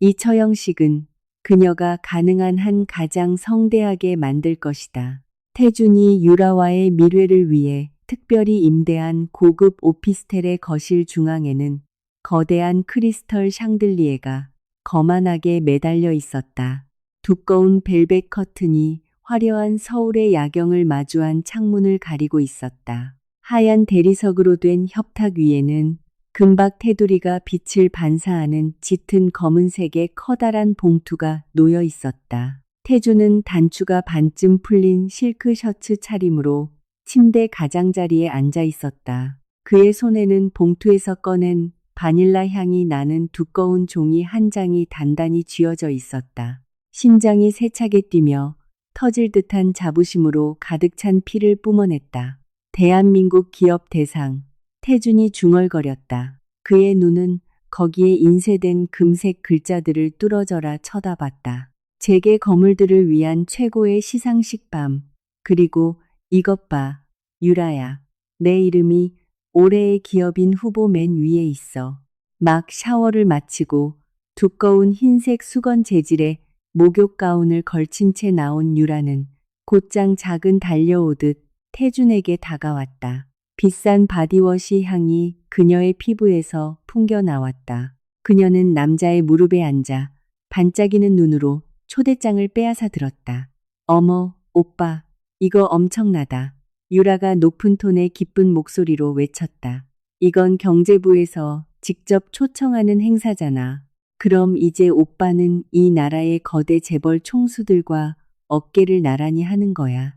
Speaker 1: 이 처형식은 그녀가 가능한 한 가장 성대하게 만들 것이다. 태준이 유라와의 밀회를 위해 특별히 임대한 고급 오피스텔의 거실 중앙에는 거대한 크리스털 샹들리에가 거만하게 매달려 있었다. 두꺼운 벨벳 커튼이 화려한 서울의 야경을 마주한 창문을 가리고 있었다. 하얀 대리석으로 된 협탁 위에는 금박 테두리가 빛을 반사하는 짙은 검은색의 커다란 봉투가 놓여 있었다. 태주는 단추가 반쯤 풀린 실크 셔츠 차림으로 침대 가장자리에 앉아 있었다. 그의 손에는 봉투에서 꺼낸 바닐라 향이 나는 두꺼운 종이 한 장이 단단히 쥐어져 있었다. 심장이 세차게 뛰며 터질 듯한 자부심으로 가득 찬 피를 뿜어냈다. 대한민국 기업 대상. 태준이 중얼거렸다. 그의 눈은 거기에 인쇄된 금색 글자들을 뚫어져라 쳐다봤다. 재계 거물들을 위한 최고의 시상식 밤. 그리고 이것 봐, 유라야. 내 이름이 올해의 기업인 후보 맨 위에 있어. 막 샤워를 마치고 두꺼운 흰색 수건 재질의 목욕 가운을 걸친 채 나온 유라는 곧장 작은 달려오듯 태준에게 다가왔다. 비싼 바디워시 향이 그녀의 피부에서 풍겨 나왔다. 그녀는 남자의 무릎에 앉아 반짝이는 눈으로 초대장을 빼앗아 들었다. 어머, 오빠, 이거 엄청나다. 유라가 높은 톤의 기쁜 목소리로 외쳤다. 이건 경제부에서 직접 초청하는 행사잖아. 그럼 이제 오빠는 이 나라의 거대 재벌 총수들과 어깨를 나란히 하는 거야.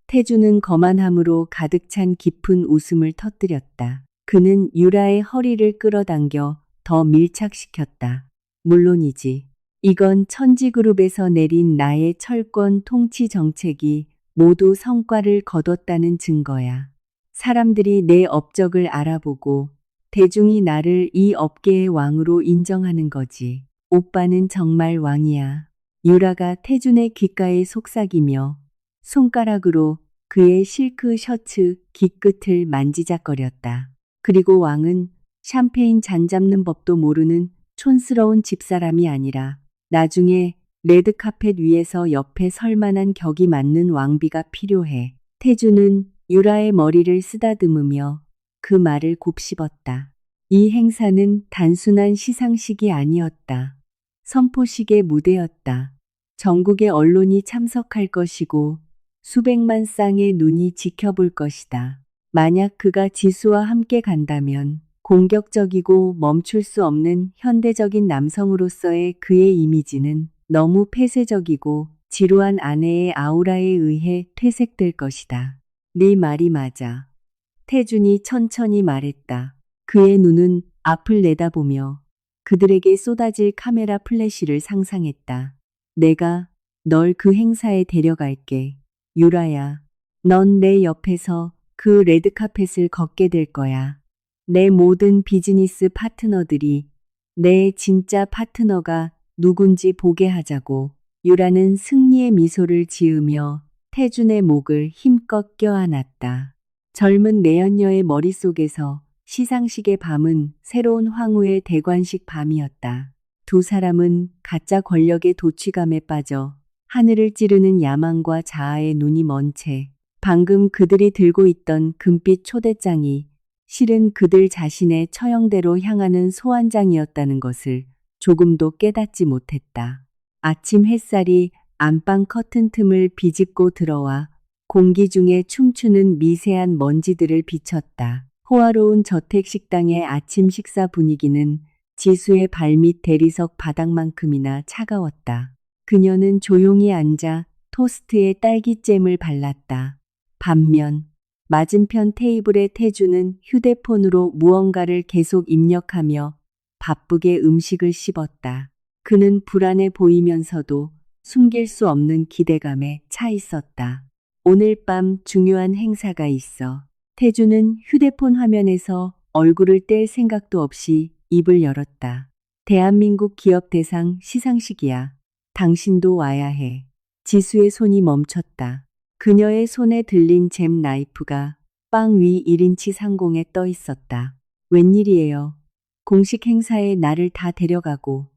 Speaker 1: 태주는 거만함으로 가득 찬 깊은 웃음을 터뜨렸다. 그는 유라의 허리를 끌어당겨 더 밀착시켰다. 물론이지. 이건 천지그룹에서 내린 나의 철권 통치 정책이 모두 성과를 거뒀다는 증거야. 사람들이 내 업적을 알아보고 대중이 나를 이 업계의 왕으로 인정하는 거지. 오빠는 정말 왕이야. 유라가 태준의 귓가에 속삭이며 손가락으로 그의 실크 셔츠 깃끝을 만지작거렸다. 그리고 왕은 샴페인 잔 잡는 법도 모르는 촌스러운 집사람이 아니라 나중에 레드카펫 위에서 옆에 설 만한 격이 맞는 왕비가 필요해. 태주는 유라의 머리를 쓰다듬으며 그 말을 곱씹었다. 이 행사는 단순한 시상식이 아니었다. 선포식의 무대였다. 전국의 언론이 참석할 것이고 수백만 쌍의 눈이 지켜볼 것이다. 만약 그가 지수와 함께 간다면 공격적이고 멈출 수 없는 현대적인 남성으로서의 그의 이미지는 너무 폐쇄적이고 지루한 아내의 아우라에 의해 퇴색될 것이다. 네 말이 맞아. 태준이 천천히 말했다. 그의 눈은 앞을 내다보며 그들에게 쏟아질 카메라 플래시를 상상했다. 내가 널 그 행사에 데려갈게. 유라야, 넌 내 옆에서 그 레드카펫을 걷게 될 거야. 내 모든 비즈니스 파트너들이 내 진짜 파트너가 누군지 보게 하자고. 유라는 승리의 미소를 지으며 태준의 목을 힘껏 껴안았다. 젊은 내연녀의 머릿속에서 시상식의 밤은 새로운 황후의 대관식 밤이었다. 두 사람은 가짜 권력의 도취감에 빠져 하늘을 찌르는 야망과 자아에 눈이 먼 채 방금 그들이 들고 있던 금빛 초대장이 실은 그들 자신의 처형대로 향하는 소환장이었다는 것을 조금도 깨닫지 못했다. 아침 햇살이 안방 커튼 틈을 비집고 들어와 공기 중에 춤추는 미세한 먼지들을 비쳤다. 호화로운 저택 식당의 아침 식사 분위기는 지수의 발밑 대리석 바닥만큼이나 차가웠다. 그녀는 조용히 앉아 토스트에 딸기잼을 발랐다. 반면 맞은편 테이블의 태주는 휴대폰으로 무언가를 계속 입력하며 바쁘게 음식을 씹었다. 그는 불안해 보이면서도 숨길 수 없는 기대감에 차 있었다. 오늘 밤 중요한 행사가 있어. 태주는 휴대폰 화면에서 얼굴을 뗄 생각도 없이 입을 열었다. 대한민국 기업 대상 시상식이야. 당신도 와야 해. 지수의 손이 멈췄다. 그녀의 손에 들린 잼 나이프가 빵 위 1인치 상공에 떠 있었다. 웬일이에요. 공식 행사에 나를 다 데려가고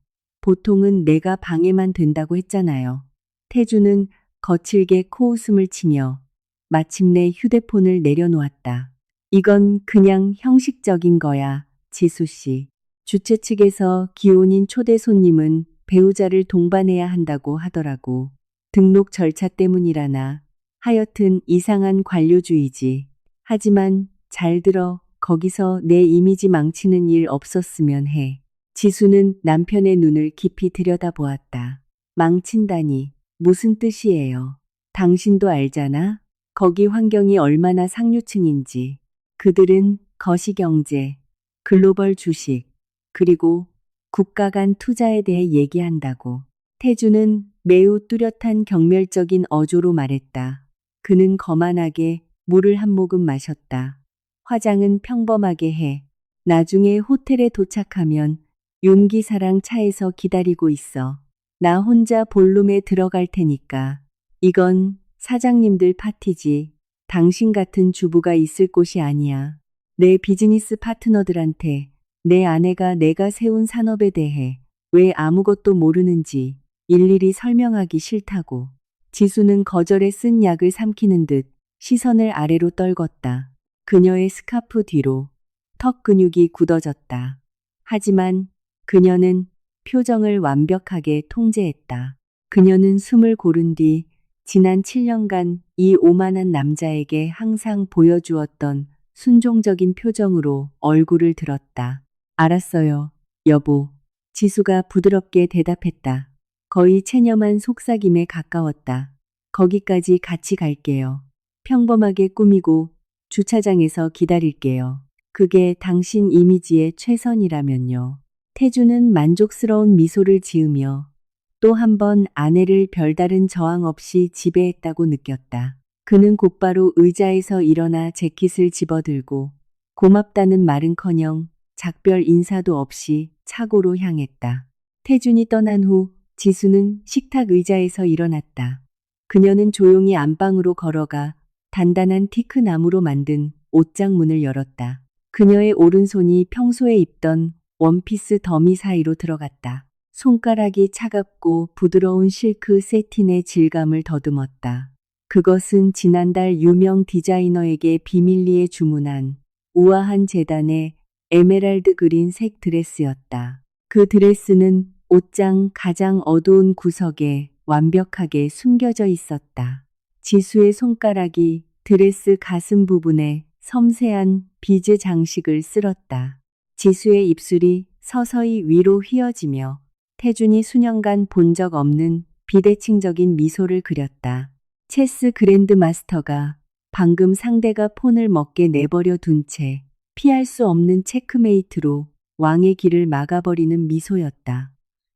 Speaker 1: 보통은 내가 방해만 된다고 했잖아요. 태주는 거칠게 코웃음을 치며 마침내 휴대폰을 내려놓았다. 이건 그냥 형식적인 거야, 지수 씨. 주최 측에서 기혼인 초대 손님은 배우자를 동반해야 한다고 하더라고. 등록 절차 때문이라나. 하여튼 이상한 관료주의지. 하지만 잘 들어. 거기서 내 이미지 망치는 일 없었으면 해. 지수는 남편의 눈을 깊이 들여다보았다. 망친다니. 무슨 뜻이에요? 당신도 알잖아? 거기 환경이 얼마나 상류층인지. 그들은 거시경제, 글로벌 주식, 그리고 국가 간 투자에 대해 얘기한다고. 태주는 매우 뚜렷한 경멸적인 어조로 말했다. 그는 거만하게 물을 한 모금 마셨다. 화장은 평범하게 해. 나중에 호텔에 도착하면 윤기사랑 차에서 기다리고 있어. 나 혼자 볼룸에 들어갈 테니까. 이건 사장님들 파티지. 당신 같은 주부가 있을 곳이 아니야. 내 비즈니스 파트너들한테 내 아내가 내가 세운 산업에 대해 왜 아무것도 모르는지 일일이 설명하기 싫다고. 지수는 거절에 쓴 약을 삼키는 듯 시선을 아래로 떨궜다. 그녀의 스카프 뒤로 턱 근육이 굳어졌다. 하지만 그녀는 표정을 완벽하게 통제했다. 그녀는 숨을 고른 뒤 지난 7년간 이 오만한 남자에게 항상 보여주었던 순종적인 표정으로 얼굴을 들었다. 알았어요, 여보. 지수가 부드럽게 대답했다. 거의 체념한 속삭임에 가까웠다. 거기까지 같이 갈게요. 평범하게 꾸미고 주차장에서 기다릴게요. 그게 당신 이미지의 최선이라면요. 태주는 만족스러운 미소를 지으며 또 한 번 아내를 별다른 저항 없이 지배했다고 느꼈다. 그는 곧바로 의자에서 일어나 재킷을 집어들고 고맙다는 말은커녕 작별 인사도 없이 차고로 향했다. 태준이 떠난 후 지수는 식탁 의자에서 일어났다. 그녀는 조용히 안방으로 걸어가 단단한 티크 나무로 만든 옷장 문을 열었다. 그녀의 오른손이 평소에 입던 원피스 더미 사이로 들어갔다. 손가락이 차갑고 부드러운 실크 세틴의 질감을 더듬었다. 그것은 지난달 유명 디자이너에게 비밀리에 주문한 우아한 재단의 에메랄드 그린 색 드레스였다. 그 드레스는 옷장 가장 어두운 구석에 완벽하게 숨겨져 있었다. 지수의 손가락이 드레스 가슴 부분에 섬세한 비즈 장식을 쓸었다. 지수의 입술이 서서히 위로 휘어지며 태준이 수년간 본 적 없는 비대칭적인 미소를 그렸다. 체스 그랜드마스터가 방금 상대가 폰을 먹게 내버려 둔 채 피할 수 없는 체크메이트로 왕의 길을 막아버리는 미소였다.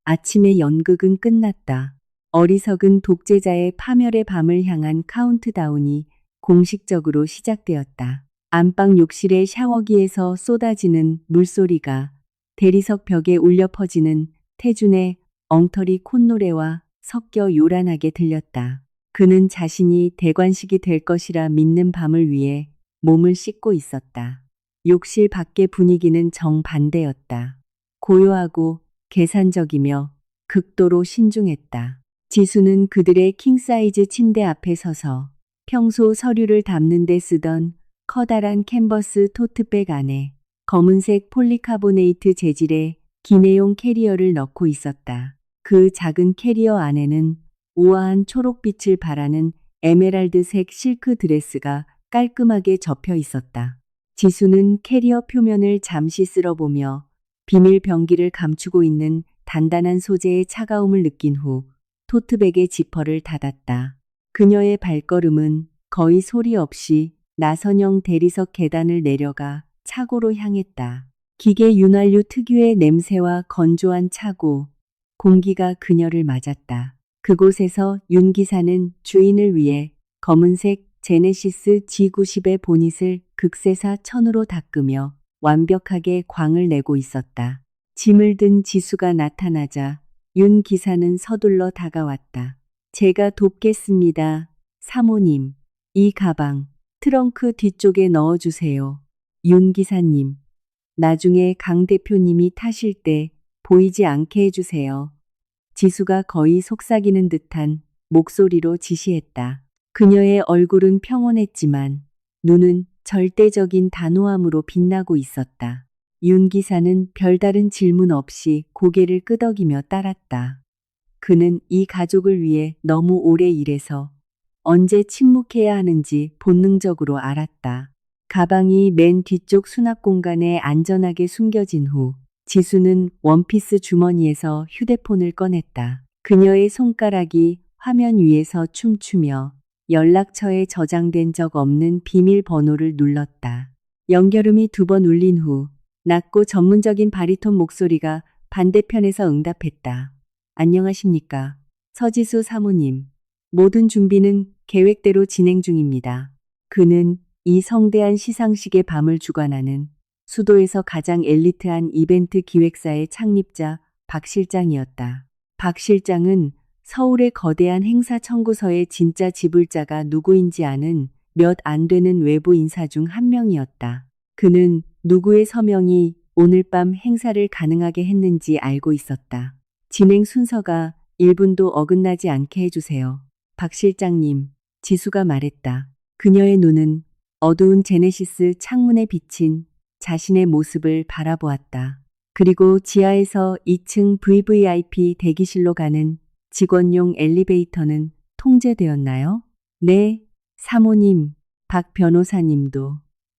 Speaker 1: 아침의 연극은 끝났다. 어리석은 독재자의 파멸의 밤을 향한 카운트다운이 공식적으로 시작되었다. 안방 욕실의 샤워기에서 쏟아지는 물소리가 대리석 벽에 울려 퍼지는 태준의 엉터리 콧노래와 섞여 요란하게 들렸다. 그는 자신이 대관식이 될 것이라 믿는 밤을 위해 몸을 씻고 있었다. 욕실 밖의 분위기는 정반대였다. 고요하고 계산적이며 극도로 신중했다. 지수는 그들의 킹사이즈 침대 앞에 서서 평소 서류를 담는 데 쓰던 커다란 캔버스 토트백 안에 검은색 폴리카보네이트 재질의 기내용 캐리어를 넣고 있었다. 그 작은 캐리어 안에는 우아한 초록빛을 발하는 에메랄드색 실크 드레스가 깔끔하게 접혀 있었다. 지수는 캐리어 표면을 잠시 쓸어보며 비밀 병기를 감추고 있는 단단한 소재의 차가움을 느낀 후 토트백의 지퍼를 닫았다. 그녀의 발걸음은 거의 소리 없이 나선형 대리석 계단을 내려가 차고로 향했다. 기계 윤활유 특유의 냄새와 건조한 차고, 공기가 그녀를 맞았다. 그곳에서 윤 기사는 주인을 위해 검은색 제네시스 G90의 보닛을 극세사 천으로 닦으며 완벽하게 광을 내고 있었다. 짐을 든 지수가 나타나자 윤 기사는 서둘러 다가왔다. 제가 돕겠습니다. 사모님, 이 가방 트렁크 뒤쪽에 넣어주세요. 윤 기사님, 나중에 강 대표님이 타실 때 보이지 않게 해주세요. 지수가 거의 속삭이는 듯한 목소리로 지시했다. 그녀의 얼굴은 평온했지만 눈은 절대적인 단호함으로 빛나고 있었다. 윤 기사는 별다른 질문 없이 고개를 끄덕이며 따랐다. 그는 이 가족을 위해 너무 오래 일해서 언제 침묵해야 하는지 본능적으로 알았다. 가방이 맨 뒤쪽 수납 공간에 안전하게 숨겨진 후 지수는 원피스 주머니에서 휴대폰을 꺼냈다. 그녀의 손가락이 화면 위에서 춤추며 연락처에 저장된 적 없는 비밀번호를 눌렀다. 연결음이 2번 울린 후 낮고 전문적인 바리톤 목소리가 반대편에서 응답했다. 안녕하십니까. 서지수 사모님. 모든 준비는 계획대로 진행 중입니다. 그는 이 성대한 시상식의 밤을 주관하는 수도에서 가장 엘리트한 이벤트 기획사의 창립자 박 실장이었다. 박 실장은 서울의 거대한 행사 청구서의 진짜 지불자가 누구인지 아는 몇 안 되는 외부 인사 중 한 명이었다. 그는 누구의 서명이 오늘 밤 행사를 가능하게 했는지 알고 있었다. 진행 순서가 1분도 어긋나지 않게 해주세요. 박 실장님, 지수가 말했다. 그녀의 눈은 어두운 제네시스 창문에 비친 자신의 모습을 바라보았다. 그리고 지하에서 2층 VVIP 대기실로 가는 직원용 엘리베이터는 통제되었나요? 네, 사모님, 박 변호사님도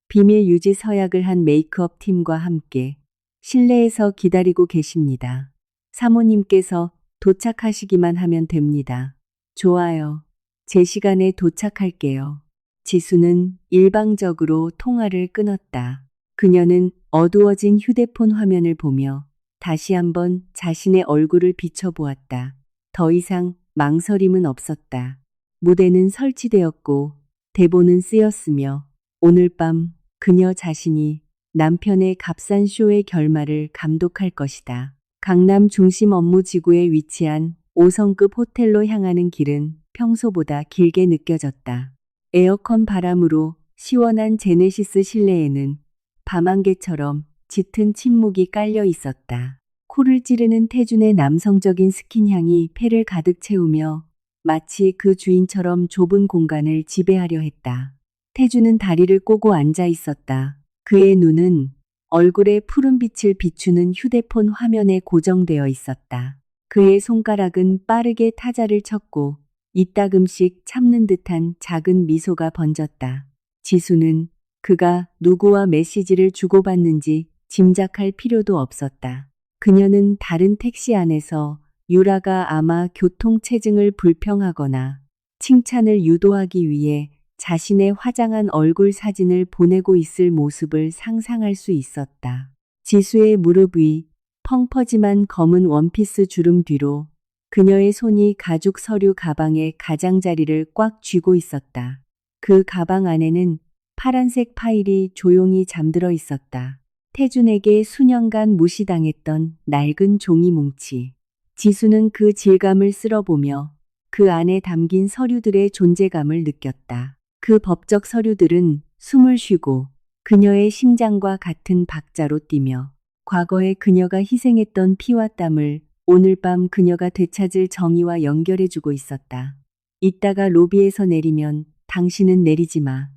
Speaker 1: 비밀 유지 서약을 한 메이크업 팀과 함께 실내에서 기다리고 계십니다. 사모님께서 도착하시기만 하면 됩니다. 좋아요. 제 시간에 도착할게요. 지수는 일방적으로 통화를 끊었다. 그녀는 어두워진 휴대폰 화면을 보며 다시 한번 자신의 얼굴을 비춰보았다. 더 이상 망설임은 없었다. 무대는 설치되었고 대본은 쓰였으며 오늘 밤 그녀 자신이 남편의 값싼 쇼의 결말을 감독할 것이다. 강남 중심 업무지구에 위치한 5성급 호텔로 향하는 길은 평소보다 길게 느껴졌다. 에어컨 바람으로 시원한 제네시스 실내에는 밤안개처럼 짙은 침묵이 깔려 있었다. 코를 찌르는 태준의 남성적인 스킨향이 폐를 가득 채우며 마치 그 주인처럼 좁은 공간을 지배하려 했다. 태준은 다리를 꼬고 앉아 있었다. 그의 눈은 얼굴의 푸른 빛을 비추는 휴대폰 화면에 고정되어 있었다. 그의 손가락은 빠르게 타자를 쳤고 이따금씩 참는 듯한 작은 미소가 번졌다. 지수는 그가 누구와 메시지를 주고받는지 짐작할 필요도 없었다. 그녀는 다른 택시 안에서 유라가 아마 교통체증을 불평하거나 칭찬을 유도하기 위해 자신의 화장한 얼굴 사진을 보내고 있을 모습을 상상할 수 있었다. 지수의 무릎 위 펑퍼짐한 검은 원피스 주름 뒤로 그녀의 손이 가죽 서류 가방의 가장자리를 꽉 쥐고 있었다. 그 가방 안에는 파란색 파일이 조용히 잠들어 있었다. 태준에게 수년간 무시당했던 낡은 종이 뭉치. 지수는 그 질감을 쓸어보며 그 안에 담긴 서류들의 존재감을 느꼈다. 그 법적 서류들은 숨을 쉬고 그녀의 심장과 같은 박자로 뛰며 과거에 그녀가 희생했던 피와 땀을 오늘 밤 그녀가 되찾을 정의와 연결해주고 있었다. 이따가 로비에서 내리면 당신은 내리지 마.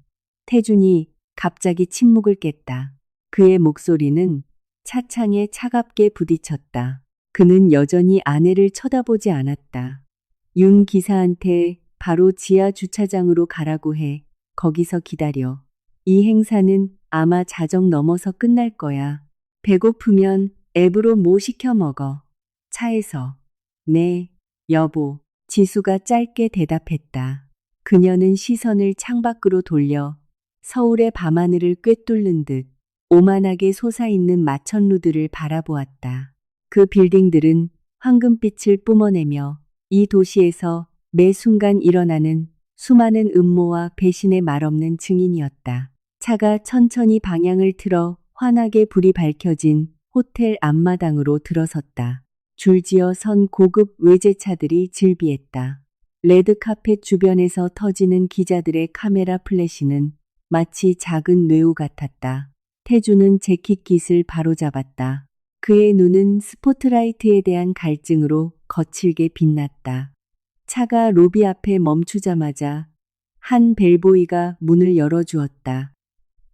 Speaker 1: 태준이 갑자기 침묵을 깼다. 그의 목소리는 차창에 차갑게 부딪혔다. 그는 여전히 아내를 쳐다보지 않았다. 윤 기사한테 바로 지하 주차장으로 가라고 해. 거기서 기다려. 이 행사는 아마 자정 넘어서 끝날 거야. 배고프면 앱으로 뭐 시켜 먹어. 차에서. 네, 여보. 지수가 짧게 대답했다. 그녀는 시선을 창밖으로 돌려 서울의 밤하늘을 꿰뚫는 듯 오만하게 솟아있는 마천루들을 바라보았다. 그 빌딩들은 황금빛을 뿜어내며 이 도시에서 매 순간 일어나는 수많은 음모와 배신의 말없는 증인이었다. 차가 천천히 방향을 틀어 환하게 불이 밝혀진 호텔 앞마당으로 들어섰다. 줄지어 선 고급 외제차들이 즐비했다. 레드카펫 주변에서 터지는 기자들의 카메라 플래시는 마치 작은 뇌우 같았다. 태준은 재킷깃을 바로잡았다. 그의 눈은 스포트라이트에 대한 갈증으로 거칠게 빛났다. 차가 로비 앞에 멈추자마자 한 벨보이가 문을 열어주었다.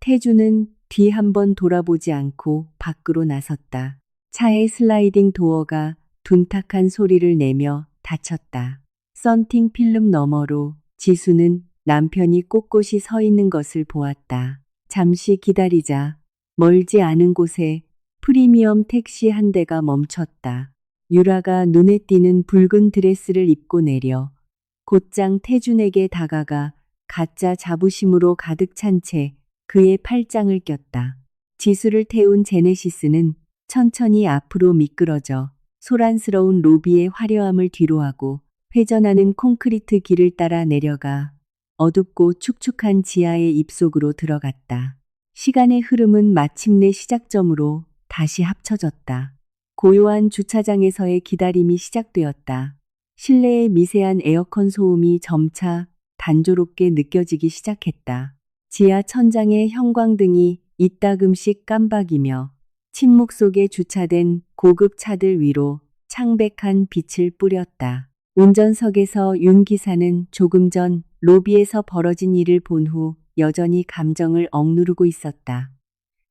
Speaker 1: 태준은 뒤 한번 돌아보지 않고 밖으로 나섰다. 차의 슬라이딩 도어가 둔탁한 소리를 내며 닫혔다. 썬팅 필름 너머로 지수는 남편이 꼿꼿이 서 있는 것을 보았다. 잠시 기다리자. 멀지 않은 곳에 프리미엄 택시 한 대가 멈췄다. 유라가 눈에 띄는 붉은 드레스를 입고 내려 곧장 태준에게 다가가 가짜 자부심으로 가득 찬 채 그의 팔짱을 꼈다. 지수를 태운 제네시스는 천천히 앞으로 미끄러져 소란스러운 로비의 화려함을 뒤로하고 회전하는 콘크리트 길을 따라 내려가 어둡고 축축한 지하의 입속으로 들어갔다. 시간의 흐름은 마침내 시작점으로 다시 합쳐졌다. 고요한 주차장에서의 기다림이 시작되었다. 실내의 미세한 에어컨 소음이 점차 단조롭게 느껴지기 시작했다. 지하 천장의 형광등이 이따금씩 깜박이며 침묵 속에 주차된 고급 차들 위로 창백한 빛을 뿌렸다. 운전석에서 윤 기사는 조금 전 로비에서 벌어진 일을 본 후 여전히 감정을 억누르고 있었다.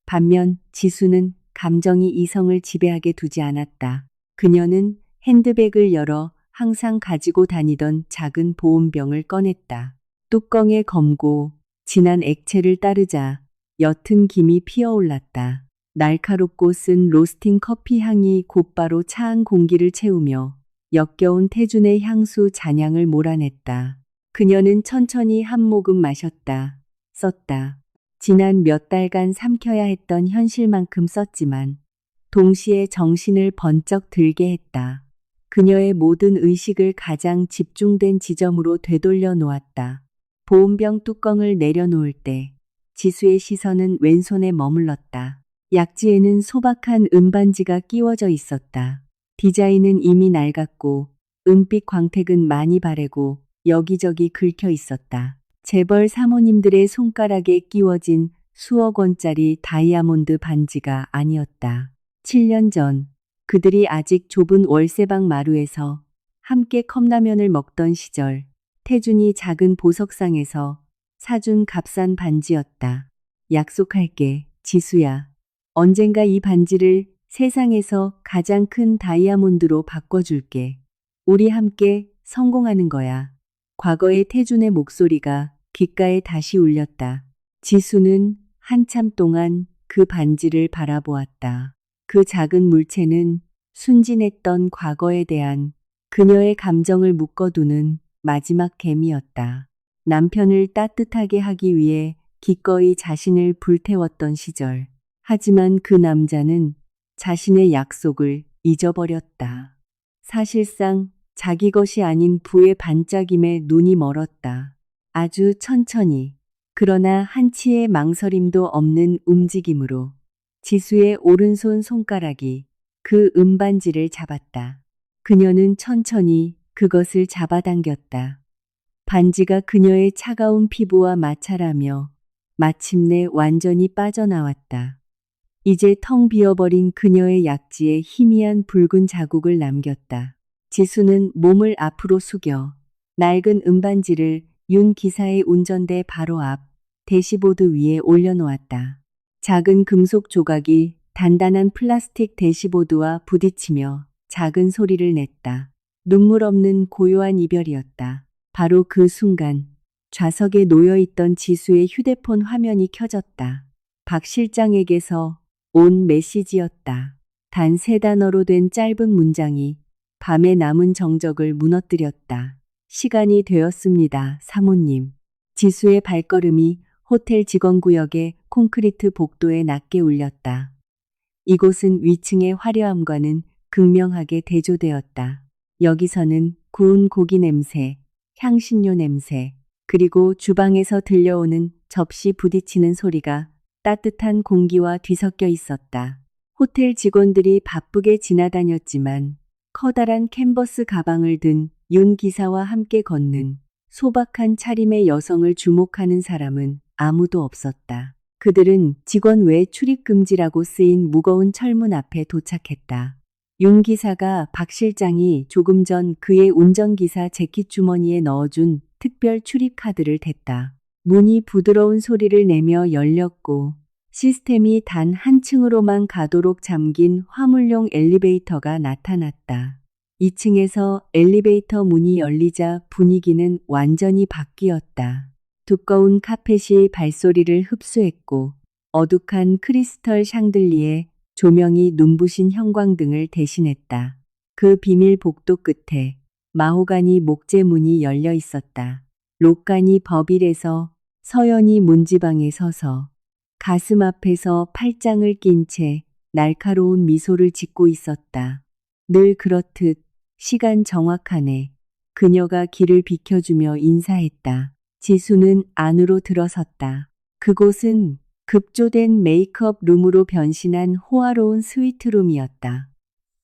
Speaker 1: 반면 지수는 감정이 이성을 지배하게 두지 않았다. 그녀는 핸드백을 열어 항상 가지고 다니던 작은 보온병을 꺼냈다. 뚜껑에 검고 진한 액체를 따르자 옅은 김이 피어올랐다. 날카롭고 쓴 로스팅 커피 향이 곧바로 차안 공기를 채우며 역겨운 태준의 향수 잔향을 몰아냈다. 그녀는 천천히 한 모금 마셨다. 썼다. 지난 몇 달간 삼켜야 했던 현실만큼 썼지만 동시에 정신을 번쩍 들게 했다. 그녀의 모든 의식을 가장 집중된 지점으로 되돌려 놓았다. 보온병 뚜껑을 내려놓을 때 지수의 시선은 왼손에 머물렀다. 약지에는 소박한 은반지가 끼워져 있었다. 디자인은 이미 낡았고 은빛 광택은 많이 바래고 여기저기 긁혀 있었다. 재벌 사모님들의 손가락에 끼워진 수억 원짜리 다이아몬드 반지가 아니었다. 7년 전 그들이 아직 좁은 월세방 마루에서 함께 컵라면을 먹던 시절 태준이 작은 보석상에서 사준 값싼 반지였다. 약속할게, 지수야. 언젠가 이 반지를 세상에서 가장 큰 다이아몬드로 바꿔줄게. 우리 함께 성공하는 거야. 과거의 태준의 목소리가 귓가에 다시 울렸다. 지수는 한참 동안 그 반지를 바라보았다. 그 작은 물체는 순진했던 과거에 대한 그녀의 감정을 묶어두는 마지막 개미였다. 남편을 따뜻하게 하기 위해 기꺼이 자신을 불태웠던 시절. 하지만 그 남자는 자신의 약속을 잊어버렸다. 사실상 자기 것이 아닌 부의 반짝임에 눈이 멀었다. 아주 천천히, 그러나 한치의 망설임도 없는 움직임으로 지수의 오른손 손가락이 그 은반지를 잡았다. 그녀는 천천히 그것을 잡아당겼다. 반지가 그녀의 차가운 피부와 마찰하며 마침내 완전히 빠져나왔다. 이제 텅 비어버린 그녀의 약지에 희미한 붉은 자국을 남겼다. 지수는 몸을 앞으로 숙여 낡은 은반지를 윤 기사의 운전대 바로 앞 대시보드 위에 올려놓았다. 작은 금속 조각이 단단한 플라스틱 대시보드와 부딪히며 작은 소리를 냈다. 눈물 없는 고요한 이별이었다. 바로 그 순간 좌석에 놓여있던 지수의 휴대폰 화면이 켜졌다. 박 실장에게서 온 메시지였다. 단 3단어로 된 짧은 문장이 밤의 남은 정적을 무너뜨렸다. 시간이 되었습니다, 사모님. 지수의 발걸음이 호텔 직원구역의 콘크리트 복도에 낮게 울렸다. 이곳은 위층의 화려함과는 극명하게 대조되었다. 여기서는 구운 고기 냄새, 향신료 냄새, 그리고 주방에서 들려오는 접시 부딪히는 소리가 따뜻한 공기와 뒤섞여 있었다. 호텔 직원들이 바쁘게 지나다녔지만 커다란 캔버스 가방을 든 윤 기사와 함께 걷는 소박한 차림의 여성을 주목하는 사람은 아무도 없었다. 그들은 직원 외 출입 금지라고 쓰인 무거운 철문 앞에 도착했다. 윤 기사가 박 실장이 조금 전 그의 운전기사 재킷 주머니에 넣어준 특별 출입 카드를 댔다. 문이 부드러운 소리를 내며 열렸고 시스템이 단 한 층으로만 가도록 잠긴 화물용 엘리베이터가 나타났다. 2층에서 엘리베이터 문이 열리자 분위기는 완전히 바뀌었다. 두꺼운 카펫이 발소리를 흡수했고 어둑한 크리스털 샹들리에 조명이 눈부신 형광등을 대신했다. 그 비밀 복도 끝에 마호가니 목재 문이 열려 있었다. 록간이 법일에서 서연이 문지방에 서서 가슴 앞에서 팔짱을 낀 채 날카로운 미소를 짓고 있었다. 늘 그렇듯 시간 정확하네. 그녀가 길을 비켜주며 인사했다. 지수는 안으로 들어섰다. 그곳은 급조된 메이크업 룸으로 변신한 호화로운 스위트룸이었다.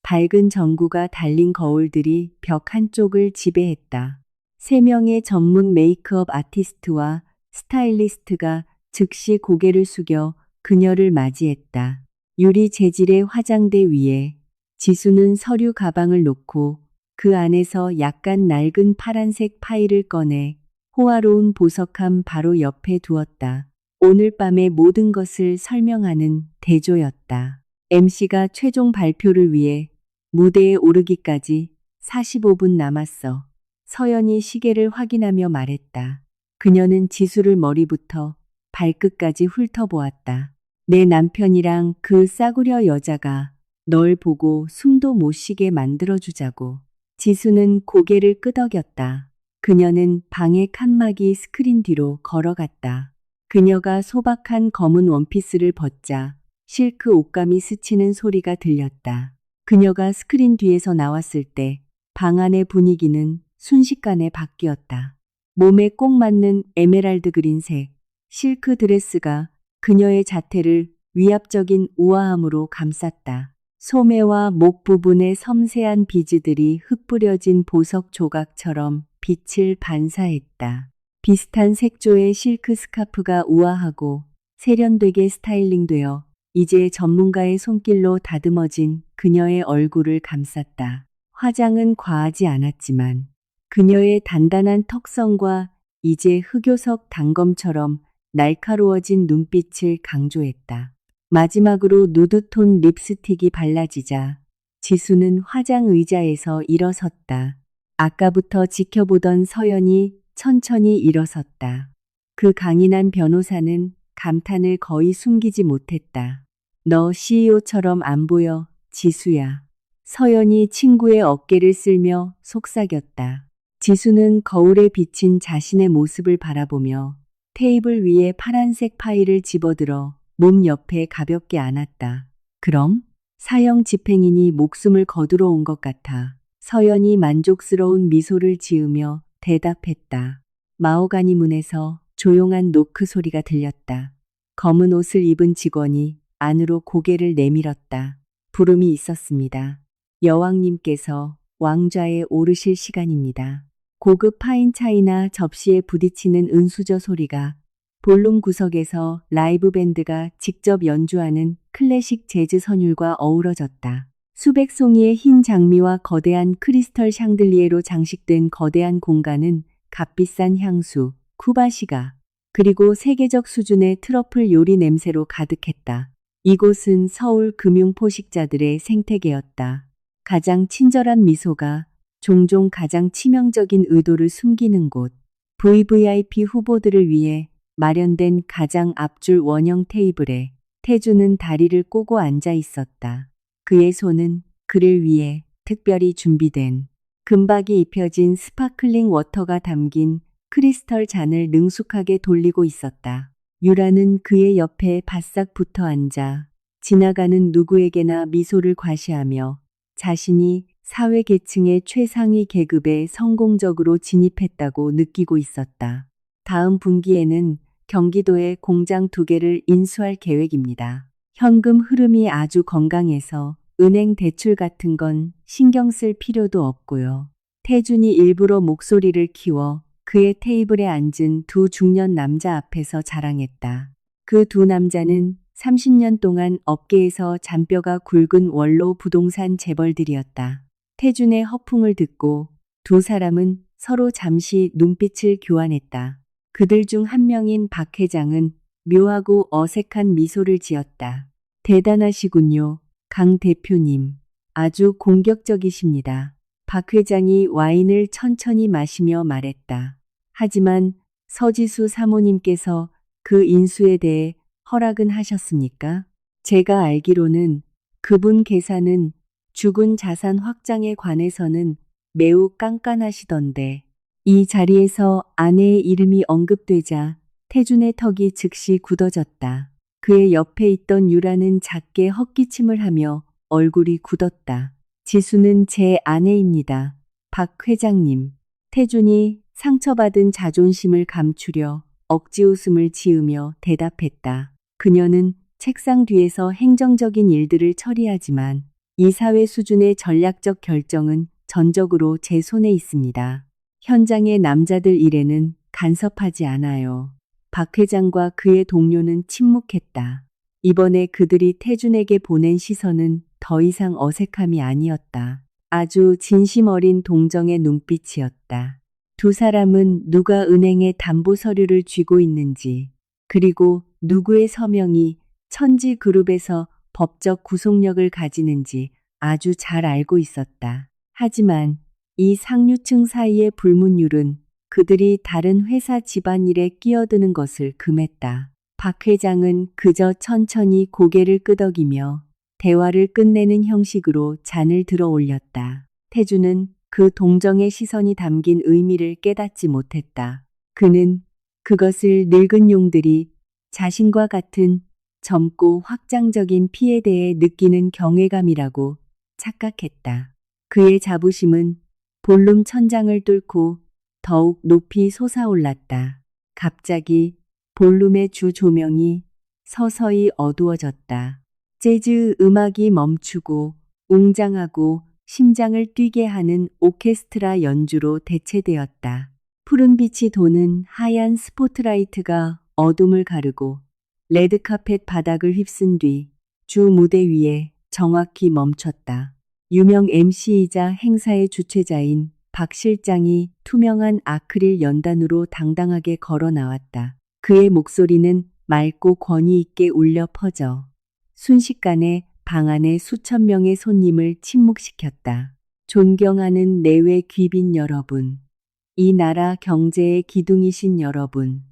Speaker 1: 밝은 전구가 달린 거울들이 벽 한쪽을 지배했다. 3명의 전문 메이크업 아티스트와 스타일리스트가 즉시 고개를 숙여 그녀를 맞이했다. 유리 재질의 화장대 위에 지수는 서류 가방을 놓고 그 안에서 약간 낡은 파란색 파일을 꺼내 호화로운 보석함 바로 옆에 두었다. 오늘 밤의 모든 것을 설명하는 대조였다. MC가 최종 발표를 위해 무대에 오르기까지 45분 남았어. 서연이 시계를 확인하며 말했다. 그녀는 지수를 머리부터 발끝까지 훑어보았다. 내 남편이랑 그 싸구려 여자가 널 보고 숨도 못 쉬게 만들어주자고. 지수는 고개를 끄덕였다. 그녀는 방의 칸막이 스크린 뒤로 걸어갔다. 그녀가 소박한 검은 원피스를 벗자 실크 옷감이 스치는 소리가 들렸다. 그녀가 스크린 뒤에서 나왔을 때 방 안의 분위기는 순식간에 바뀌었다. 몸에 꼭 맞는 에메랄드 그린색 실크 드레스가 그녀의 자태를 위압적인 우아함으로 감쌌다. 소매와 목 부분의 섬세한 비즈들이 흩뿌려진 보석 조각처럼 빛을 반사했다. 비슷한 색조의 실크 스카프가 우아하고 세련되게 스타일링되어 이제 전문가의 손길로 다듬어진 그녀의 얼굴을 감쌌다. 화장은 과하지 않았지만 그녀의 단단한 턱선과 이제 흑요석 단검처럼 날카로워진 눈빛을 강조했다. 마지막으로 누드톤 립스틱이 발라지자 지수는 화장 의자에서 일어섰다. 아까부터 지켜보던 서연이 천천히 일어섰다. 그 강인한 변호사는 감탄을 거의 숨기지 못했다. 너 CEO처럼 안 보여, 지수야. 서연이 친구의 어깨를 쓸며 속삭였다. 지수는 거울에 비친 자신의 모습을 바라보며 테이블 위에 파란색 파일을 집어들어 몸 옆에 가볍게 안았다. 그럼? 사형 집행인이 목숨을 거두러 온 것 같아. 서연이 만족스러운 미소를 지으며 대답했다. 마호가니 문에서 조용한 노크 소리가 들렸다. 검은 옷을 입은 직원이 안으로 고개를 내밀었다. 부름이 있었습니다. 여왕님께서 왕좌에 오르실 시간입니다. 고급 파인 차이나 접시에 부딪히는 은수저 소리가 볼룸 구석에서 라이브 밴드가 직접 연주하는 클래식 재즈 선율과 어우러졌다. 수백 송이의 흰 장미와 거대한 크리스털 샹들리에로 장식된 거대한 공간은 값비싼 향수, 쿠바시가, 그리고 세계적 수준의 트러플 요리 냄새로 가득했다. 이곳은 서울 금융 포식자들의 생태계였다. 가장 친절한 미소가 종종 가장 치명적인 의도를 숨기는 곳. VVIP 후보들을 위해 마련된 가장 앞줄 원형 테이블에 태주는 다리를 꼬고 앉아 있었다. 그의 손은 그를 위해 특별히 준비된 금박이 입혀진 스파클링 워터가 담긴 크리스털 잔을 능숙하게 돌리고 있었다. 유라는 그의 옆에 바싹 붙어 앉아 지나가는 누구에게나 미소를 과시하며 자신이 사회 계층의 최상위 계급에 성공적으로 진입했다고 느끼고 있었다. 다음 분기에는 경기도에 공장 2개를 인수할 계획입니다. 현금 흐름이 아주 건강해서 은행 대출 같은 건 신경 쓸 필요도 없고요. 태준이 일부러 목소리를 키워 그의 테이블에 앉은 2 중년 남자 앞에서 자랑했다. 그 2 남자는 30년 동안 업계에서 잔뼈가 굵은 원로 부동산 재벌들이었다. 태준의 허풍을 듣고 2 사람은 서로 잠시 눈빛을 교환했다. 그들 중 한 명인 박 회장은 묘하고 어색한 미소를 지었다. 대단하시군요, 강 대표님. 아주 공격적이십니다. 박 회장이 와인을 천천히 마시며 말했다. 하지만 서지수 사모님께서 그 인수에 대해 허락은 하셨습니까? 제가 알기로는 그분 계산은 죽은 자산 확장에 관해서는 매우 깐깐하시던데. 이 자리에서 아내의 이름이 언급되자 태준의 턱이 즉시 굳어졌다. 그의 옆에 있던 유라는 작게 헛기침을 하며 얼굴이 굳었다. 지수는 제 아내입니다. 박 회장님. 태준이 상처받은 자존심을 감추려 억지 웃음을 지으며 대답했다. 그녀는 책상 뒤에서 행정적인 일들을 처리하지만 이사회 수준의 전략적 결정은 전적으로 제 손에 있습니다. 현장의 남자들 일에는 간섭하지 않아요. 박 회장과 그의 동료는 침묵했다. 이번에 그들이 태준에게 보낸 시선은 더 이상 어색함이 아니었다. 아주 진심 어린 동정의 눈빛이었다. 두 사람은 누가 은행에 담보 서류를 쥐고 있는지, 그리고 누구의 서명이 천지그룹에서 법적 구속력을 가지는지 아주 잘 알고 있었다. 하지만 이 상류층 사이의 불문율은 그들이 다른 회사 집안일에 끼어드는 것을 금했다. 박 회장은 그저 천천히 고개를 끄덕이며 대화를 끝내는 형식으로 잔을 들어 올렸다. 태주는 그 동정의 시선이 담긴 의미를 깨닫지 못했다. 그는 그것을 늙은 용들이 자신과 같은 젊고 확장적인 피에 대해 느끼는 경외감이라고 착각했다. 그의 자부심은 볼룸 천장을 뚫고 더욱 높이 솟아올랐다. 갑자기 볼룸의 주 조명이 서서히 어두워졌다. 재즈 음악이 멈추고 웅장하고 심장을 뛰게 하는 오케스트라 연주로 대체되었다. 푸른 빛이 도는 하얀 스포트라이트가 어둠을 가르고 레드카펫 바닥을 휩쓴 뒤 주 무대 위에 정확히 멈췄다. 유명 MC이자 행사의 주최자인 박 실장이 투명한 아크릴 연단으로 당당하게 걸어 나왔다. 그의 목소리는 맑고 권위 있게 울려 퍼져 순식간에 방 안의 수천 명의 손님을 침묵시켰다. 존경하는 내외 귀빈 여러분, 이 나라 경제의 기둥이신 여러분,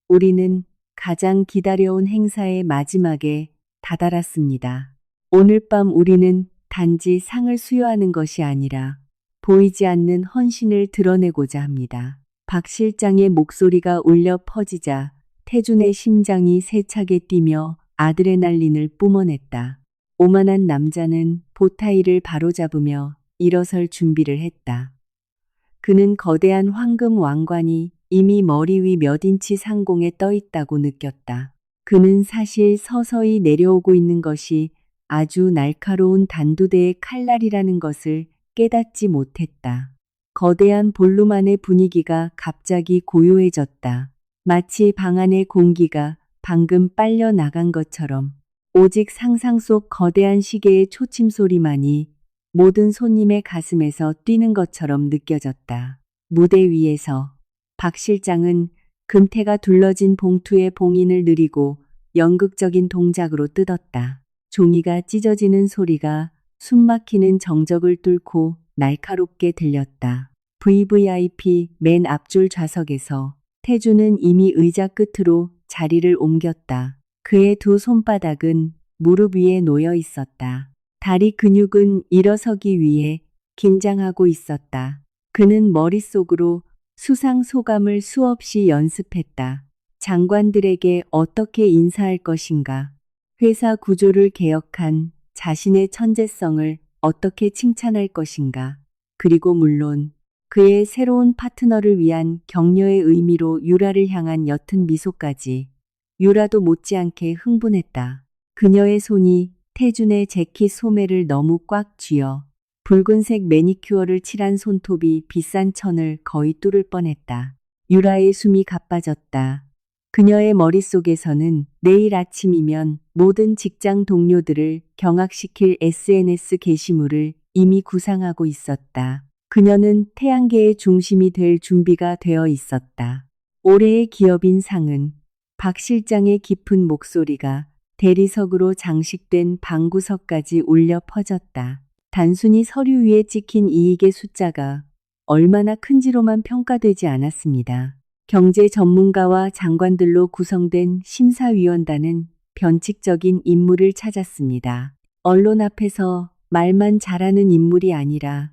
Speaker 1: 우리는 가장 기다려온 행사의 마지막에 다다랐습니다. 오늘 밤 우리는 단지 상을 수여하는 것이 아니라 보이지 않는 헌신을 드러내고자 합니다. 박 실장의 목소리가 울려 퍼지자 태준의 심장이 세차게 뛰며 아드레날린을 뿜어냈다. 오만한 남자는 보타이를 바로잡으며 일어설 준비를 했다. 그는 거대한 황금 왕관이 이미 머리 위 몇 인치 상공에 떠 있다고 느꼈다. 그는 사실 서서히 내려오고 있는 것이 아주 날카로운 단두대의 칼날이라는 것을 깨닫지 못했다. 거대한 볼룸 안의 분위기가 갑자기 고요해졌다. 마치 방 안의 공기가 방금 빨려 나간 것처럼 오직 상상 속 거대한 시계의 초침 소리만이 모든 손님의 가슴에서 뛰는 것처럼 느껴졌다. 무대 위에서 박 실장은 금태가 둘러진 봉투의 봉인을 느리고 연극적인 동작으로 뜯었다. 종이가 찢어지는 소리가 숨막히는 정적을 뚫고 날카롭게 들렸다. VVIP 맨 앞줄 좌석에서 태주는 이미 의자 끝으로 자리를 옮겼다. 그의 두 손바닥은 무릎 위에 놓여 있었다. 다리 근육은 일어서기 위해 긴장하고 있었다. 그는 머릿속으로 수상 소감을 수없이 연습했다. 장관들에게 어떻게 인사할 것인가? 회사 구조를 개혁한 자신의 천재성을 어떻게 칭찬할 것인가? 그리고 물론 그의 새로운 파트너를 위한 격려의 의미로 유라를 향한 옅은 미소까지. 유라도 못지않게 흥분했다. 그녀의 손이 태준의 재킷 소매를 너무 꽉 쥐어 붉은색 매니큐어를 칠한 손톱이 비싼 천을 거의 뚫을 뻔했다. 유라의 숨이 가빠졌다. 그녀의 머릿속에서는 내일 아침이면 모든 직장 동료들을 경악시킬 SNS 게시물을 이미 구상하고 있었다. 그녀는 태양계의 중심이 될 준비가 되어 있었다. 올해의 기업인 상은 박 실장의 깊은 목소리가 대리석으로 장식된 방구석까지 울려 퍼졌다. 단순히 서류 위에 찍힌 이익의 숫자가 얼마나 큰지로만 평가되지 않았습니다. 경제 전문가와 장관들로 구성된 심사위원단은 변칙적인 인물을 찾았습니다. 언론 앞에서 말만 잘하는 인물이 아니라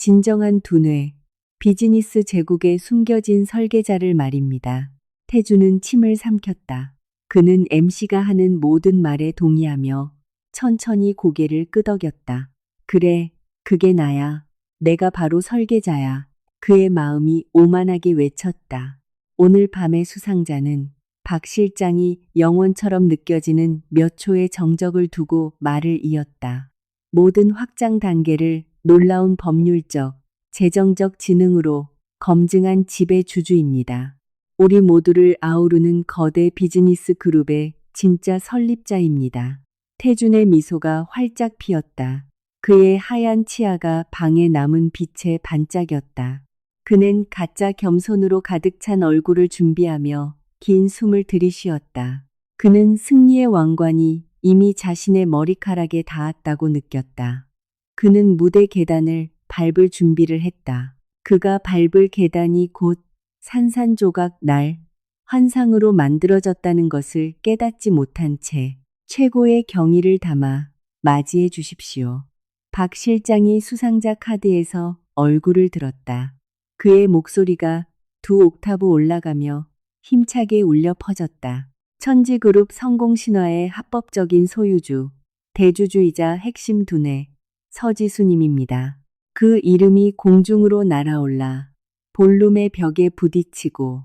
Speaker 1: 진정한 두뇌, 비즈니스 제국에 숨겨진 설계자를 말입니다. 태주는 침을 삼켰다. 그는 MC가 하는 모든 말에 동의하며 천천히 고개를 끄덕였다. 그래, 그게 나야. 내가 바로 설계자야. 그의 마음이 오만하게 외쳤다. 오늘 밤의 수상자는 박 실장이 영혼처럼 느껴지는 몇 초의 정적을 두고 말을 이었다. 모든 확장 단계를 놀라운 법률적, 재정적 지능으로 검증한 지배주주입니다. 우리 모두를 아우르는 거대 비즈니스 그룹의 진짜 설립자입니다. 태준의 미소가 활짝 피었다. 그의 하얀 치아가 방에 남은 빛에 반짝였다. 그는 가짜 겸손으로 가득 찬 얼굴을 준비하며 긴 숨을 들이쉬었다. 그는 승리의 왕관이 이미 자신의 머리카락에 닿았다고 느꼈다. 그는 무대 계단을 밟을 준비를 했다. 그가 밟을 계단이 곧 산산조각 날 환상으로 만들어졌다는 것을 깨닫지 못한 채 최고의 경의를 담아 맞이해 주십시오. 박 실장이 수상자 카드에서 얼굴을 들었다. 그의 목소리가 두 옥타브 올라가며 힘차게 울려 퍼졌다. 천지그룹 성공신화의 합법적인 소유주, 대주주이자 핵심 두뇌, 서지수님입니다. 그 이름이 공중으로 날아올라 볼룸의 벽에 부딪히고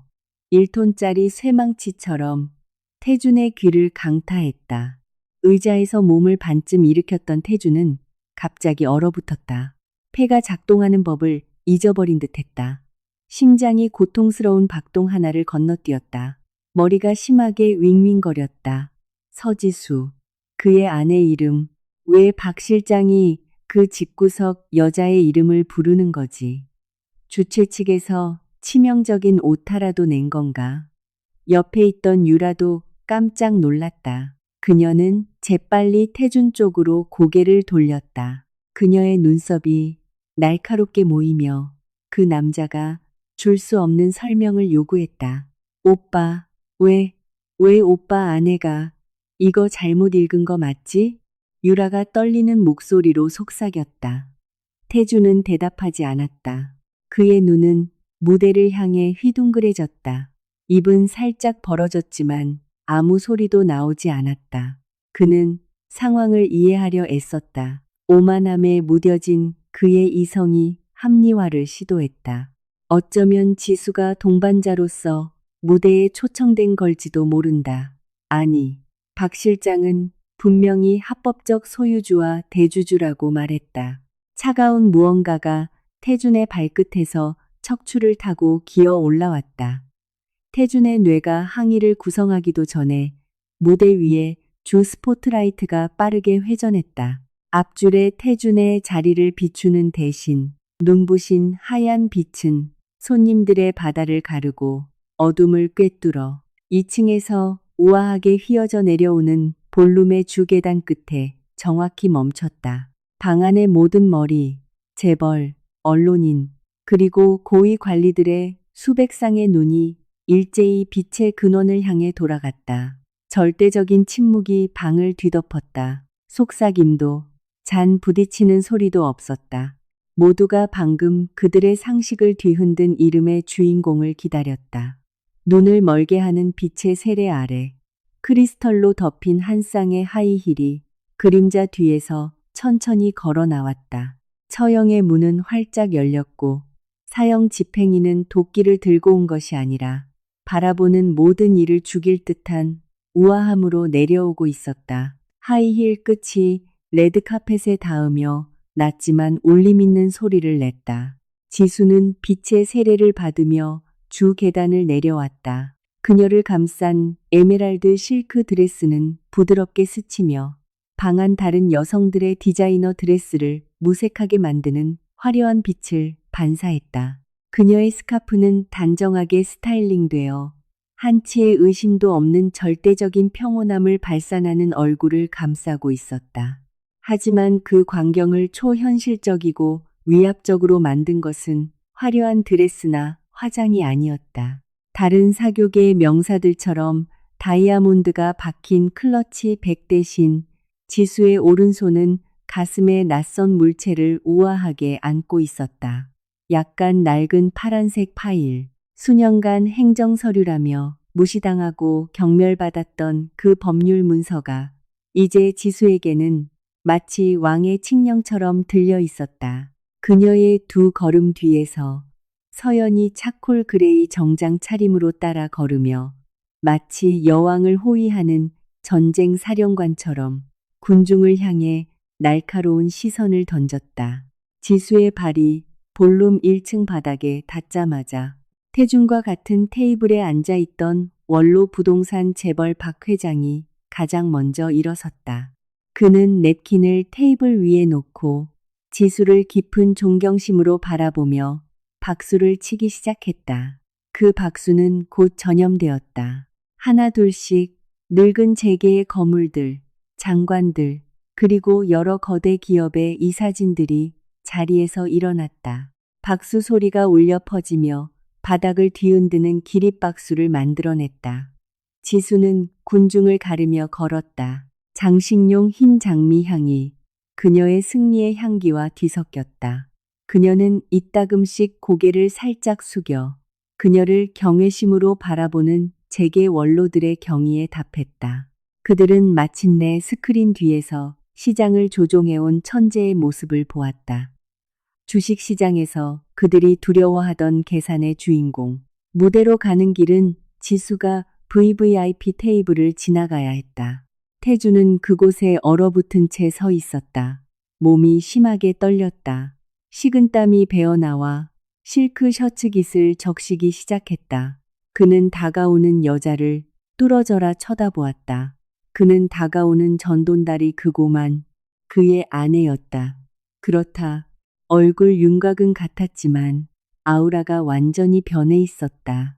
Speaker 1: 1톤짜리 쇠망치처럼 태준의 귀를 강타했다. 의자에서 몸을 반쯤 일으켰던 태준은 갑자기 얼어붙었다. 폐가 작동하는 법을 잊어버린 듯했다. 심장이 고통스러운 박동 하나를 건너뛰었다. 머리가 심하게 윙윙거렸다. 서지수. 그의 아내 이름. 왜 박 실장이 그 집구석 여자의 이름을 부르는 거지? 주최 측에서 치명적인 오타라도 낸 건가? 옆에 있던 유라도 깜짝 놀랐다. 그녀는 재빨리 태준 쪽으로 고개를 돌렸다. 그녀의 눈썹이 날카롭게 모이며 그 남자가 줄 수 없는 설명을 요구했다. 오빠, 왜 오빠 아내가 이거 잘못 읽은 거 맞지? 유라가 떨리는 목소리로 속삭였다. 태준은 대답하지 않았다. 그의 눈은 무대를 향해 휘둥그레졌다. 입은 살짝 벌어졌지만 아무 소리도 나오지 않았다. 그는 상황을 이해하려 애썼다. 오만함에 무뎌진 그의 이성이 합리화를 시도했다. 어쩌면 지수가 동반자로서 무대에 초청된 걸지도 모른다. 아니, 박 실장은 분명히 합법적 소유주와 대주주라고 말했다. 차가운 무언가가 태준의 발끝에서 척추를 타고 기어 올라왔다. 태준의 뇌가 항의를 구성하기도 전에 무대 위에 주 스포트라이트가 빠르게 회전했다. 앞줄에 태준의 자리를 비추는 대신 눈부신 하얀 빛은 손님들의 바다를 가르고 어둠을 꿰뚫어 2층에서 우아하게 휘어져 내려오는 볼룸의 주계단 끝에 정확히 멈췄다. 방 안의 모든 머리, 재벌, 언론인, 그리고 고위 관리들의 수백 쌍의 눈이 일제히 빛의 근원을 향해 돌아갔다. 절대적인 침묵이 방을 뒤덮었다. 속삭임도, 잔 부딪히는 소리도 없었다. 모두가 방금 그들의 상식을 뒤흔든 이름의 주인공을 기다렸다. 눈을 멀게 하는 빛의 세례 아래 크리스털로 덮인 한 쌍의 하이힐이 그림자 뒤에서 천천히 걸어 나왔다. 처형의 문은 활짝 열렸고 사형 집행인은 도끼를 들고 온 것이 아니라 바라보는 모든 이를 죽일 듯한 우아함으로 내려오고 있었다. 하이힐 끝이 레드카펫에 닿으며 낮지만 울림 있는 소리를 냈다. 지수는 빛의 세례를 받으며 주 계단을 내려왔다. 그녀를 감싼 에메랄드 실크 드레스는 부드럽게 스치며 방 안 다른 여성들의 디자이너 드레스를 무색하게 만드는 화려한 빛을 반사했다. 그녀의 스카프는 단정하게 스타일링되어 한치의 의심도 없는 절대적인 평온함을 발산하는 얼굴을 감싸고 있었다. 하지만 그 광경을 초현실적이고 위압적으로 만든 것은 화려한 드레스나 화장이 아니었다. 다른 사교계의 명사들처럼 다이아몬드가 박힌 클러치 백 대신 지수의 오른손은 가슴에 낯선 물체를 우아하게 안고 있었다. 약간 낡은 파란색 파일, 수년간 행정서류라며 무시당하고 경멸받았던 그 법률 문서가 이제 지수에게는 마치 왕의 칙령처럼 들려 있었다. 그녀의 두 걸음 뒤에서 서연이 차콜 그레이 정장 차림으로 따라 걸으며 마치 여왕을 호위하는 전쟁 사령관처럼 군중을 향해 날카로운 시선을 던졌다. 지수의 발이 볼룸 1층 바닥에 닿자마자 태준과 같은 테이블에 앉아있던 원로 부동산 재벌 박 회장이 가장 먼저 일어섰다. 그는 냅킨을 테이블 위에 놓고 지수를 깊은 존경심으로 바라보며 박수를 치기 시작했다. 그 박수는 곧 전염되었다. 하나 둘씩 늙은 재계의 거물들, 장관들, 그리고 여러 거대 기업의 이사진들이 자리에서 일어났다. 박수 소리가 울려 퍼지며 바닥을 뒤흔드는 기립박수를 만들어냈다. 지수는 군중을 가르며 걸었다. 장식용 흰 장미 향이 그녀의 승리의 향기와 뒤섞였다. 그녀는 이따금씩 고개를 살짝 숙여 그녀를 경외심으로 바라보는 재계 원로들의 경의에 답했다. 그들은 마침내 스크린 뒤에서 시장을 조종해온 천재의 모습을 보았다. 주식시장에서 그들이 두려워하던 계산의 주인공. 무대로 가는 길은 지수가 VVIP 테이블을 지나가야 했다. 태주는 그곳에 얼어붙은 채 서 있었다. 몸이 심하게 떨렸다. 식은땀이 배어나와 실크 셔츠 깃을 적시기 시작했다. 그는 다가오는 여자를 뚫어져라 쳐다보았다. 그는 다가오는 전돈달이 크고만 그의 아내였다. 그렇다. 얼굴 윤곽은 같았지만 아우라가 완전히 변해 있었다.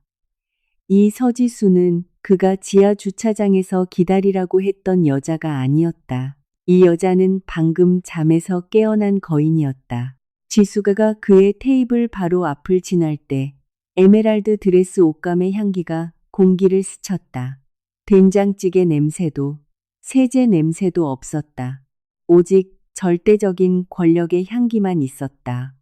Speaker 1: 이 서지수는 그가 지하 주차장에서 기다리라고 했던 여자가 아니었다. 이 여자는 방금 잠에서 깨어난 거인이었다. 지수가 그의 테이블 바로 앞을 지날 때 에메랄드 드레스 옷감의 향기가 공기를 스쳤다. 된장찌개 냄새도 세제 냄새도 없었다. 오직 절대적인 권력의 향기만 있었다.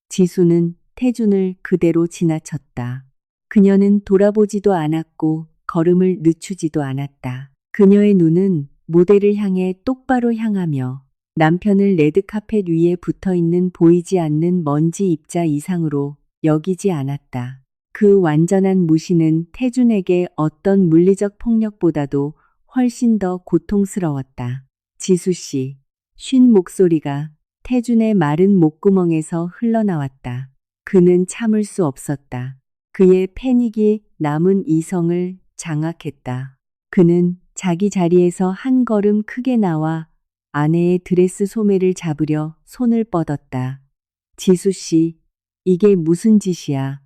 Speaker 1: 지수는 태준을 그대로 지나쳤다. 그녀는 돌아보지도 않았고 걸음을 늦추지도 않았다. 그녀의 눈은 무대를 향해 똑바로 향하며 남편을 레드카펫 위에 붙어있는 보이지 않는 먼지 입자 이상으로 여기지 않았다. 그 완전한 무시는 태준에게 어떤 물리적 폭력보다도 훨씬 더 고통스러웠다. 지수씨. 쉰 목소리가 태준의 마른 목구멍에서 흘러나왔다. 그는 참을 수 없었다. 그의 패닉이 남은 이성을 장악했다. 그는 자기 자리에서 한 걸음 크게 나와 아내의 드레스 소매를 잡으려 손을 뻗었다. 지수씨, 이게 무슨 짓이야?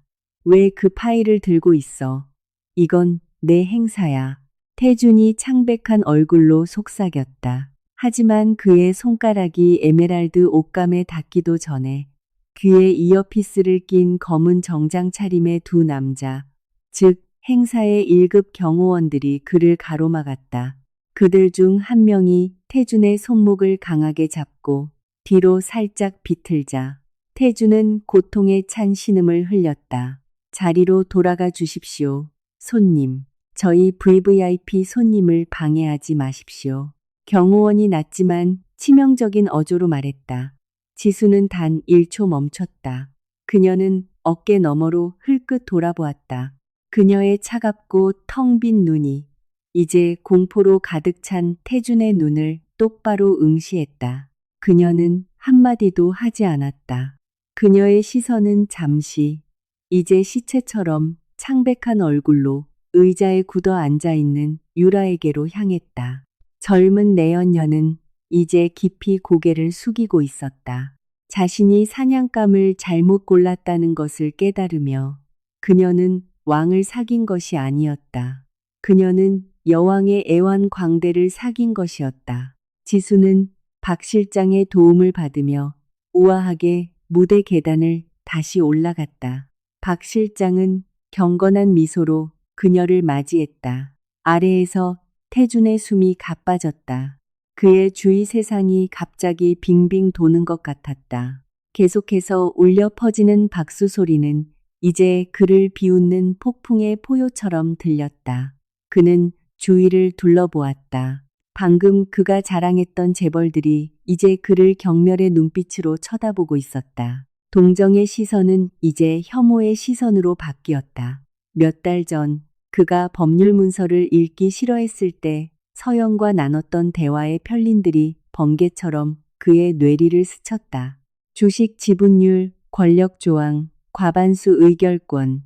Speaker 1: 왜 그 파일을 들고 있어? 이건 내 행사야. 태준이 창백한 얼굴로 속삭였다. 하지만 그의 손가락이 에메랄드 옷감에 닿기도 전에 귀에 이어피스를 낀 검은 정장 차림의 두 남자, 즉 행사의 1급 경호원들이 그를 가로막았다. 그들 중 한 명이 태준의 손목을 강하게 잡고 뒤로 살짝 비틀자 태준은 고통에 찬 신음을 흘렸다. 자리로 돌아가 주십시오. 손님, 저희 VVIP 손님을 방해하지 마십시오. 경호원이 낮지만 치명적인 어조로 말했다. 지수는 단 1초 멈췄다. 그녀는 어깨 너머로 흘끗 돌아보았다. 그녀의 차갑고 텅 빈 눈이 이제 공포로 가득 찬 태준의 눈을 똑바로 응시했다. 그녀는 한마디도 하지 않았다. 그녀의 시선은 잠시 이제 시체처럼 창백한 얼굴로 의자에 굳어 앉아있는 유라에게로 향했다. 젊은 내연녀는 이제 깊이 고개를 숙이고 있었다. 자신이 사냥감을 잘못 골랐다는 것을 깨달으며 그녀는 왕을 사귄 것이 아니었다. 그녀는 여왕의 애완 광대를 사귄 것이었다. 지수는 박 실장의 도움을 받으며 우아하게 무대 계단을 다시 올라갔다. 박 실장은 경건한 미소로 그녀를 맞이했다. 아래에서 태준의 숨이 가빠졌다. 그의 주위 세상이 갑자기 빙빙 도는 것 같았다. 계속해서 울려 퍼지는 박수 소리는 이제 그를 비웃는 폭풍의 포효처럼 들렸다. 그는 주위를 둘러보았다. 방금 그가 자랑했던 재벌들이 이제 그를 경멸의 눈빛으로 쳐다보고 있었다. 동정의 시선은 이제 혐오의 시선으로 바뀌었다. 몇 달 전 그가 법률 문서를 읽기 싫어했을 때 서영과 나눴던 대화의 편린들이 번개처럼 그의 뇌리를 스쳤다. 주식 지분율, 권력 조항, 과반수 의결권,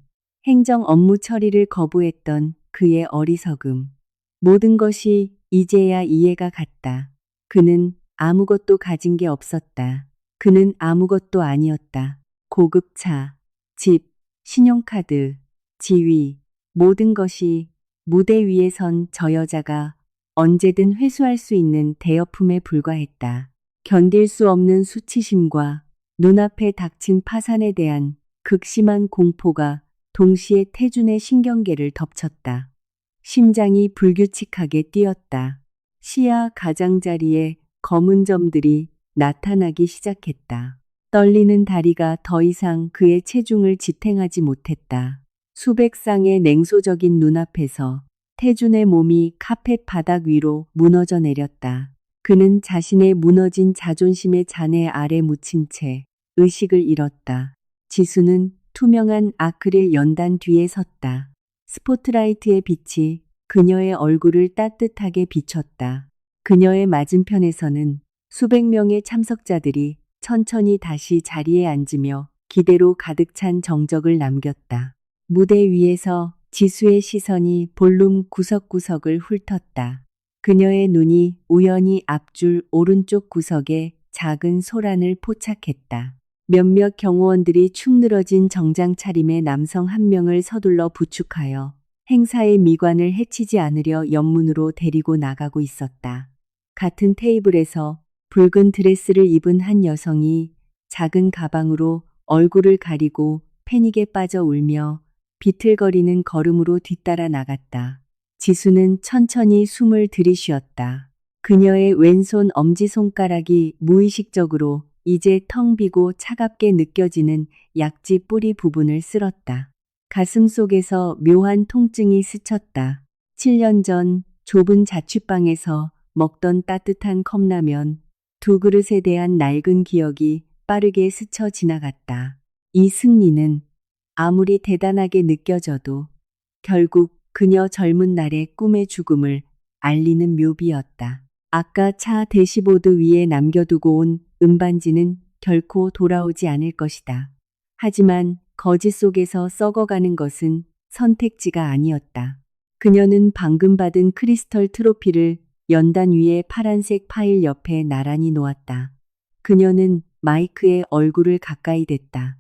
Speaker 1: 행정 업무 처리를 거부했던 그의 어리석음. 모든 것이 이제야 이해가 갔다. 그는 아무것도 가진 게 없었다. 그는 아무것도 아니었다. 고급 차, 집, 신용카드, 지위, 모든 것이 무대 위에 선 저 여자가 언제든 회수할 수 있는 대여품에 불과했다. 견딜 수 없는 수치심과 눈앞에 닥친 파산에 대한 극심한 공포가 동시에 태준의 신경계를 덮쳤다. 심장이 불규칙하게 뛰었다. 시야 가장자리에 검은 점들이 나타나기 시작했다. 떨리는 다리가 더 이상 그의 체중을 지탱하지 못했다. 수백 쌍의 냉소적인 눈앞에서 태준의 몸이 카펫 바닥 위로 무너져 내렸다. 그는 자신의 무너진 자존심의 잔해 아래 묻힌 채 의식을 잃었다. 지수는 투명한 아크릴 연단 뒤에 섰다. 스포트라이트의 빛이 그녀의 얼굴을 따뜻하게 비췄다. 그녀의 맞은편에서는 수백 명의 참석자들이 천천히 다시 자리에 앉으며 기대로 가득 찬 정적을 남겼다. 무대 위에서 지수의 시선이 볼룸 구석구석을 훑었다. 그녀의 눈이 우연히 앞줄 오른쪽 구석에 작은 소란을 포착했다. 몇몇 경호원들이 축 늘어진 정장 차림의 남성 한 명을 서둘러 부축하여 행사의 미관을 해치지 않으려 옆문으로 데리고 나가고 있었다. 같은 테이블에서 붉은 드레스를 입은 한 여성이 작은 가방으로 얼굴을 가리고 패닉에 빠져 울며 비틀거리는 걸음으로 뒤따라 나갔다. 지수는 천천히 숨을 들이쉬었다. 그녀의 왼손 엄지손가락이 무의식적으로 이제 텅 비고 차갑게 느껴지는 약지 뿌리 부분을 쓸었다. 가슴 속에서 묘한 통증이 스쳤다. 7년 전 좁은 자취방에서 먹던 따뜻한 컵라면 두 그릇에 대한 낡은 기억이 빠르게 스쳐 지나갔다. 이 승리는 아무리 대단하게 느껴져도 결국 그녀 젊은 날의 꿈의 죽음을 알리는 묘비였다. 아까 차 대시보드 위에 남겨두고 온 은반지는 결코 돌아오지 않을 것이다. 하지만 거짓 속에서 썩어가는 것은 선택지가 아니었다. 그녀는 방금 받은 크리스털 트로피를 연단 위에 파란색 파일 옆에 나란히 놓았다. 그녀는 마이크에 얼굴을 가까이 댔다.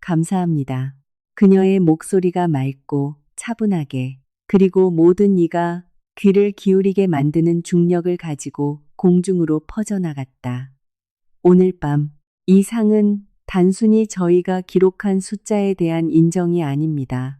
Speaker 1: 감사합니다. 그녀의 목소리가 맑고 차분하게 그리고 모든 이가 귀를 기울이게 만드는 중력을 가지고 공중으로 퍼져나갔다. 오늘 밤 이 상은 단순히 저희가 기록한 숫자에 대한 인정이 아닙니다.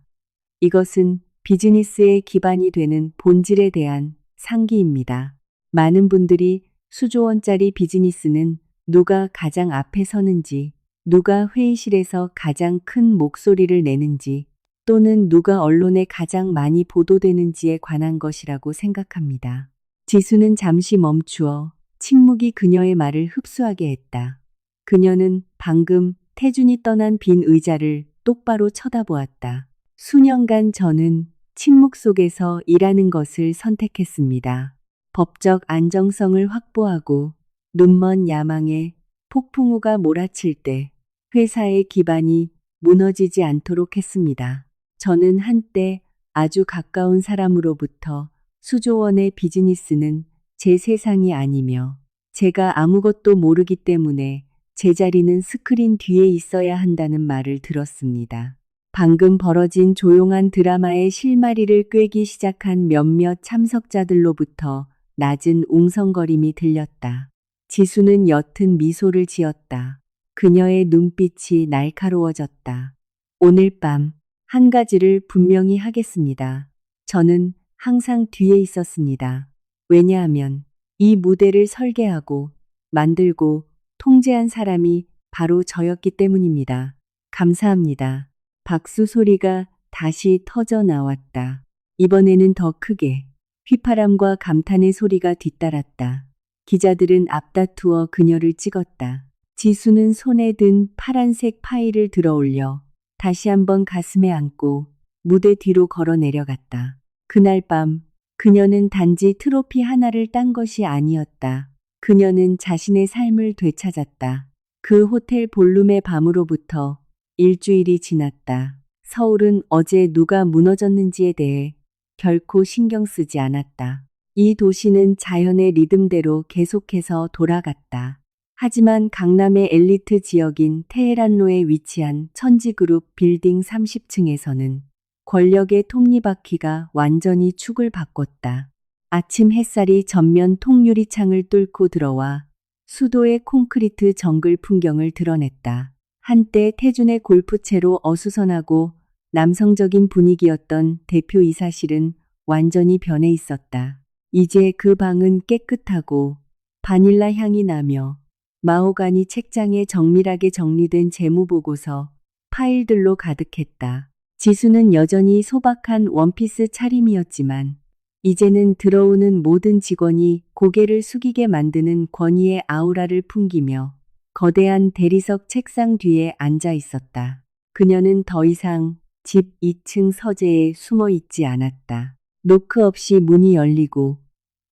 Speaker 1: 이것은 비즈니스의 기반이 되는 본질에 대한 상기입니다. 많은 분들이 수조 원짜리 비즈니스는 누가 가장 앞에 서는지, 누가 회의실에서 가장 큰 목소리를 내는지, 또는 누가 언론에 가장 많이 보도되는지에 관한 것이라고 생각합니다. 지수는 잠시 멈추어 침묵이 그녀의 말을 흡수하게 했다. 그녀는 방금 태준이 떠난 빈 의자를 똑바로 쳐다보았다. 수년간 저는 침묵 속에서 일하는 것을 선택했습니다. 법적 안정성을 확보하고 눈먼 야망에 폭풍우가 몰아칠 때 회사의 기반이 무너지지 않도록 했습니다. 저는 한때 아주 가까운 사람으로부터 수조 원의 비즈니스는 제 세상이 아니며 제가 아무것도 모르기 때문에 제자리는 스크린 뒤에 있어야 한다는 말을 들었습니다. 방금 벌어진 조용한 드라마의 실마리를 꿰기 시작한 몇몇 참석자들로부터 낮은 웅성거림이 들렸다. 지수는 옅은 미소를 지었다. 그녀의 눈빛이 날카로워졌다. 오늘 밤 한 가지를 분명히 하겠습니다. 저는 항상 뒤에 있었습니다. 왜냐하면 이 무대를 설계하고 만들고 통제한 사람이 바로 저였기 때문입니다. 감사합니다. 박수 소리가 다시 터져 나왔다. 이번에는 더 크게 휘파람과 감탄의 소리가 뒤따랐다. 기자들은 앞다투어 그녀를 찍었다. 지수는 손에 든 파란색 파일을 들어 올려 다시 한번 가슴에 안고 무대 뒤로 걸어 내려갔다. 그날 밤 그녀는 단지 트로피 하나를 딴 것이 아니었다. 그녀는 자신의 삶을 되찾았다. 그 호텔 볼룸의 밤으로부터 일주일이 지났다. 서울은 어제 누가 무너졌는지에 대해 결코 신경 쓰지 않았다. 이 도시는 자연의 리듬대로 계속해서 돌아갔다. 하지만 강남의 엘리트 지역인 테헤란로에 위치한 천지그룹 빌딩 30층에서는 권력의 톱니바퀴가 완전히 축을 바꿨다. 아침 햇살이 전면 통유리창을 뚫고 들어와 수도의 콘크리트 정글 풍경을 드러냈다. 한때 태준의 골프채로 어수선하고 남성적인 분위기였던 대표이사실은 완전히 변해 있었다. 이제 그 방은 깨끗하고 바닐라 향이 나며 마호가니 책장에 정밀하게 정리된 재무보고서, 파일들로 가득했다. 지수는 여전히 소박한 원피스 차림이었지만 이제는 들어오는 모든 직원이 고개를 숙이게 만드는 권위의 아우라를 풍기며 거대한 대리석 책상 뒤에 앉아 있었다. 그녀는 더 이상 집 2층 서재에 숨어 있지 않았다. 노크 없이 문이 열리고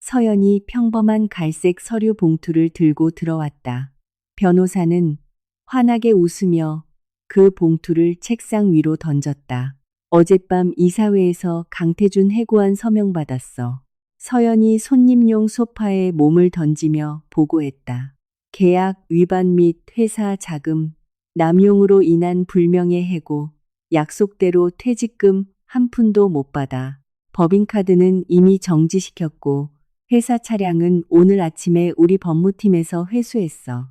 Speaker 1: 서연이 평범한 갈색 서류 봉투를 들고 들어왔다. 변호사는 환하게 웃으며 그 봉투를 책상 위로 던졌다. 어젯밤 이사회에서 강태준 해고안 서명받았어. 서연이 손님용 소파에 몸을 던지며 보고했다. 계약 위반 및 회사 자금, 남용으로 인한 불명예 해고, 약속대로 퇴직금 한 푼도 못 받아. 법인카드는 이미 정지시켰고 회사 차량은 오늘 아침에 우리 법무팀에서 회수했어.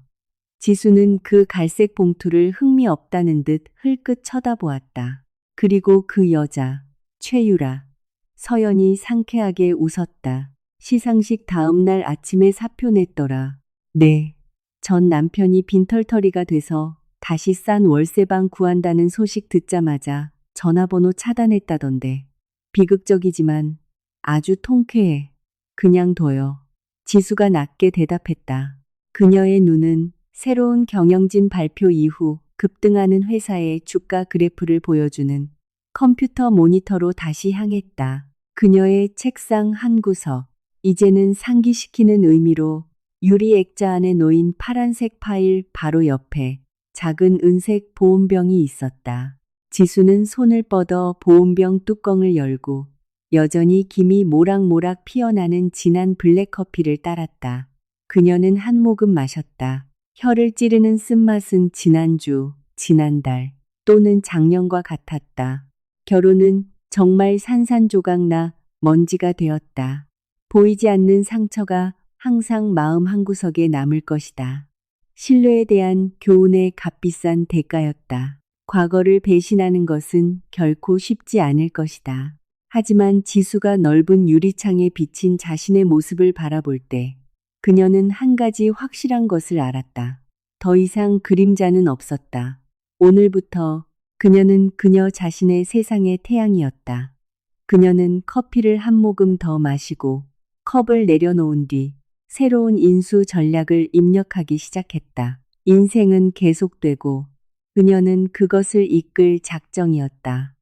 Speaker 1: 지수는 그 갈색 봉투를 흥미 없다는 듯 흘끗 쳐다보았다. 그리고 그 여자, 최유라. 서연이 상쾌하게 웃었다. 시상식 다음 날 아침에 사표 냈더라. 네. 전 남편이 빈털터리가 돼서 다시 싼 월세방 구한다는 소식 듣자마자 전화번호 차단했다던데. 비극적이지만 아주 통쾌해. 그냥 둬요. 지수가 낮게 대답했다. 그녀의 눈은 새로운 경영진 발표 이후 급등하는 회사의 주가 그래프를 보여주는 컴퓨터 모니터로 다시 향했다. 그녀의 책상 한 구석, 이제는 상기시키는 의미로 유리 액자 안에 놓인 파란색 파일 바로 옆에 작은 은색 보온병이 있었다. 지수는 손을 뻗어 보온병 뚜껑을 열고 여전히 김이 모락모락 피어나는 진한 블랙커피를 따랐다. 그녀는 한 모금 마셨다. 혀를 찌르는 쓴맛은 지난주, 지난달 또는 작년과 같았다. 결혼은 정말 산산조각나 먼지가 되었다. 보이지 않는 상처가 항상 마음 한구석에 남을 것이다. 신뢰에 대한 교훈의 값비싼 대가였다. 과거를 배신하는 것은 결코 쉽지 않을 것이다. 하지만 지수가 넓은 유리창에 비친 자신의 모습을 바라볼 때 그녀는 한 가지 확실한 것을 알았다. 더 이상 그림자는 없었다. 오늘부터 그녀는 그녀 자신의 세상의 태양이었다. 그녀는 커피를 한 모금 더 마시고 컵을 내려놓은 뒤 새로운 인수 전략을 입력하기 시작했다. 인생은 계속되고 그녀는 그것을 이끌 작정이었다.